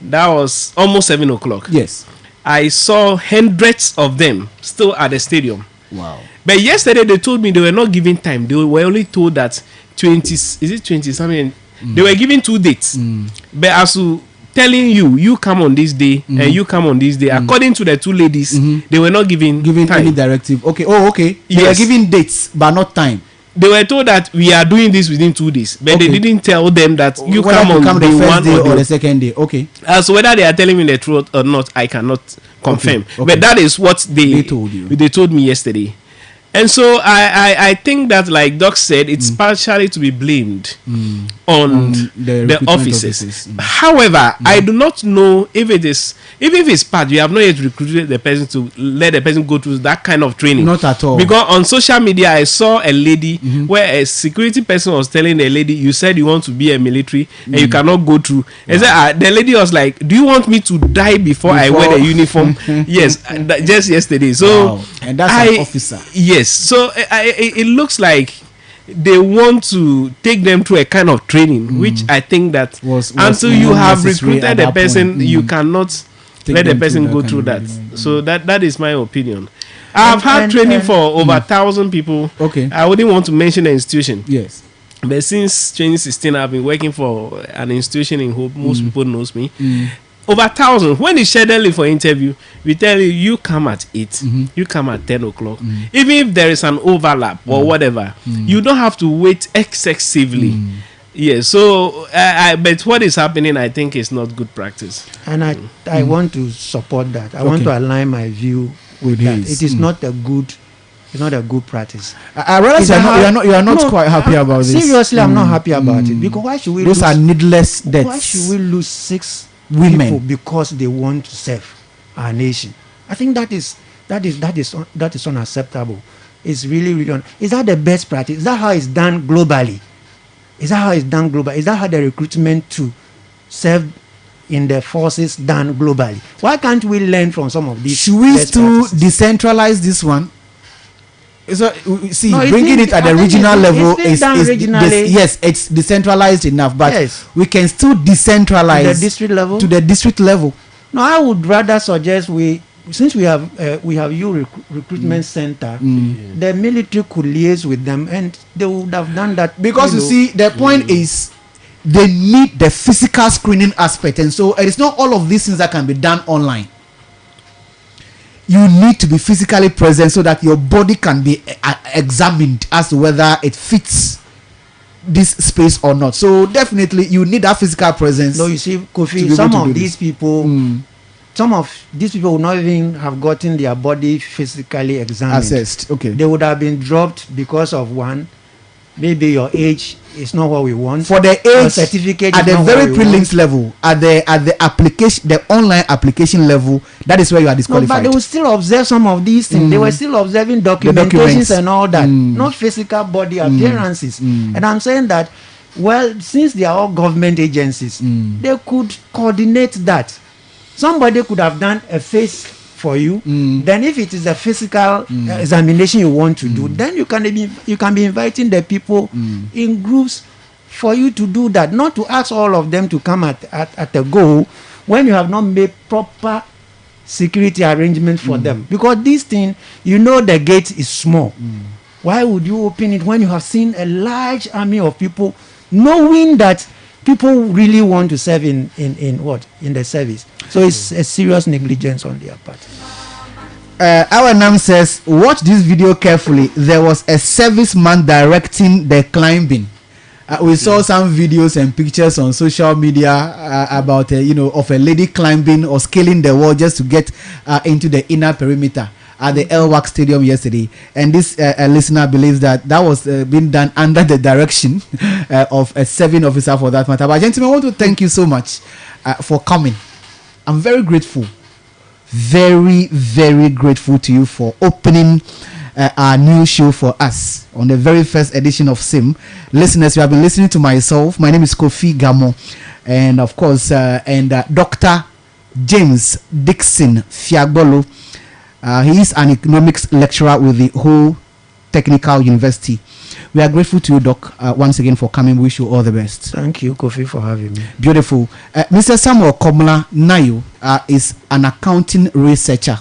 that was almost 7 o'clock.
Yes.
I saw hundreds of them still at the stadium.
Wow.
But yesterday they told me they were not given time. They were only told that 20 something. They were given 2 dates. But as to telling you come on this day and you come on this day. According to the two ladies, they were not giving time.
any directive. Okay. Oh, okay. They
Yes.
were giving dates, but not time.
They were told that we are doing this within 2 days, but
Okay.
they didn't tell them that you
Whether
come
to
on
come the
day
first
one
day
or
or
the
the second day. Okay.
So whether they are telling me the truth or not, I cannot confirm.
Okay.
But that is what
They told you.
They told me yesterday. And so I think that, like Doc said, it's partially to be blamed on
the
the
recruitment
officers.
officers.
However, I do not know if it is, even if it's part, you have not yet recruited the person to let the person go through that kind of training.
Not at all.
Because on social media, I saw a lady where a security person was telling the lady, you said you want to be a military and you cannot go through. And the lady was like, do you want me to die before I wear the uniform? Yes, just yesterday. So,
Wow. And that's an officer.
Yes. So it looks like they want to take them through a kind of training, which I think that
Was
until you have
unnecessary
recruited
at
the
that
person,
point.
you cannot
Take
let the
them
person go
that
through
kind
that.
of
So that is my opinion. I've had training for over 1,000 people.
Okay.
I wouldn't want to mention the institution.
Yes.
But since 2016, I've been working for an institution in Hope. Most people knows me. Over 1,000. When you schedule for interview, we tell you, you come at 8, you come at 10 o'clock. Even if there is an overlap or whatever, you don't have to wait excessively. Yes. So, but what is happening, I think, is not good practice.
And I want to support that. I want to align my view with that.
his.
It is not a good. It's not a good practice.
I realize
Is that how-
you are not
No,
quite happy about this.
Seriously, I'm not happy about it, because why should we
Those
lose,
are needless
why
deaths.
should we lose 6
Women.
people because they want to serve our nation? I think that is unacceptable. It's really is that the best practice? Is that how it's done globally? Is that how it's done globally? Is that how the recruitment to serve in the forces done globally? Why can't we learn from some of these?
Should we
best
still
practices?
decentralize this one? So see,
No,
bringing it at the regional level
it's done regionally.
yes, it's decentralized enough, but
Yes.
we can still decentralize
To the district level?
To the district level.
No, I would rather suggest since we have recruitment center, the military could liaise with them, and they would have done that.
Because you see, the point is they need the physical screening aspect, and so it is not all of these things that can be done online. You need to be physically present so that your body can be examined as to whether it fits this space or not. So definitely you need that physical presence.
No, you see,
to
Kofi,
be
some
able to
of
do
these
this.
people, some of these people would not even have gotten their body physically examined.
Assessed. Okay.
They would have been dropped because of maybe your age is not what we want.
For the
Your
age
certificate
at
is
the
not
very
what we
prelims
want.
level, at the application, the online application level, that is where you are
No,
disqualified.
but they will still observe some of these things. They were still observing
documents.
documentations and all that, not physical body appearances. And I'm saying that, well, since they are all government agencies, they could coordinate that. Somebody could have done a face for you. Then, if it is a physical examination you want to do, then you can be inviting the people in groups for you to do that, not to ask all of them to come at a go when you have not made proper security arrangement for them. Because this thing, the gate is small. Why would you open it when you have seen a large army of people, knowing that people really want to serve in the service? So it's a serious negligence on their part.
Our NAM says, watch this video carefully. There was a serviceman directing the climbing. We saw some videos and pictures on social media about of a lady climbing or scaling the wall just to get into the inner perimeter at the LWAC Stadium yesterday. And this listener believes that was being done under the direction of a serving officer for that matter. But gentlemen, I want to thank you so much for coming. I'm very grateful. Very, very grateful to you for opening our new show for us on the very first edition of SIM. Listeners, you have been listening to myself. My name is Kofi Gamo, and of course, Dr. James Dixon Fiagbolo. He is an economics lecturer with the Whole Technical University. We are grateful to you, Doc, once again for coming. We wish you all the best.
Thank you, Kofi, for having me.
Beautiful. Mr. Samuel Komla Nayo is an accounting researcher.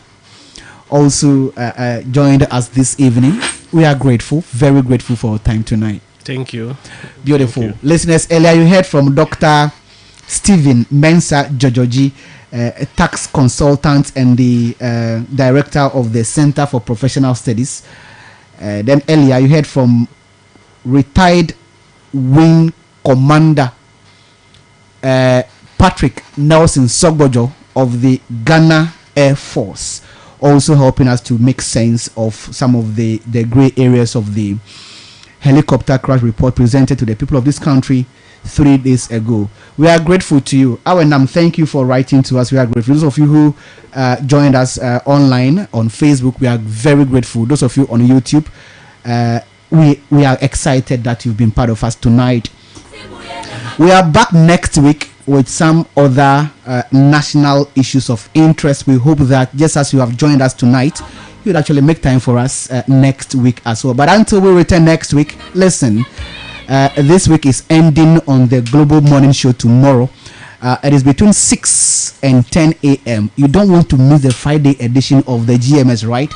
Also joined us this evening. We are grateful, very grateful for our time tonight.
Thank you.
Beautiful.
Thank you.
Listeners, earlier you heard from Dr. Stephen Mensa Jojoji, a tax consultant and the director of the Center for Professional Studies. Then earlier you heard from retired Wing Commander Patrick Nelson Sogbojo of the Ghana Air Force, also helping us to make sense of some of the gray areas of the helicopter crash report presented to the people of this country 3 days ago. We are grateful to you. Awenam, thank you for writing to us. We are grateful. Those of you who joined us online on Facebook, we are very grateful. Those of you on YouTube, we are excited that you've been part of us tonight. We are back next week with some other national issues of interest. We hope that just as you have joined us tonight, you'll actually make time for us next week as well. But until we return next week, listen, this week is ending on the Global Morning Show tomorrow. It is between 6 and 10 a.m. You don't want to miss the Friday edition of the GMS, right?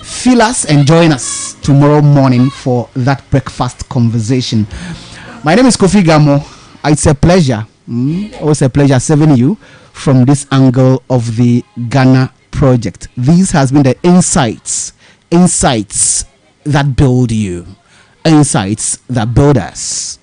Feel us and join us tomorrow morning for that breakfast conversation. My name is Kofi Gamo. It's a pleasure. Always a pleasure serving you from this angle of the Ghana project. This has been the insights that build you, insights that build us.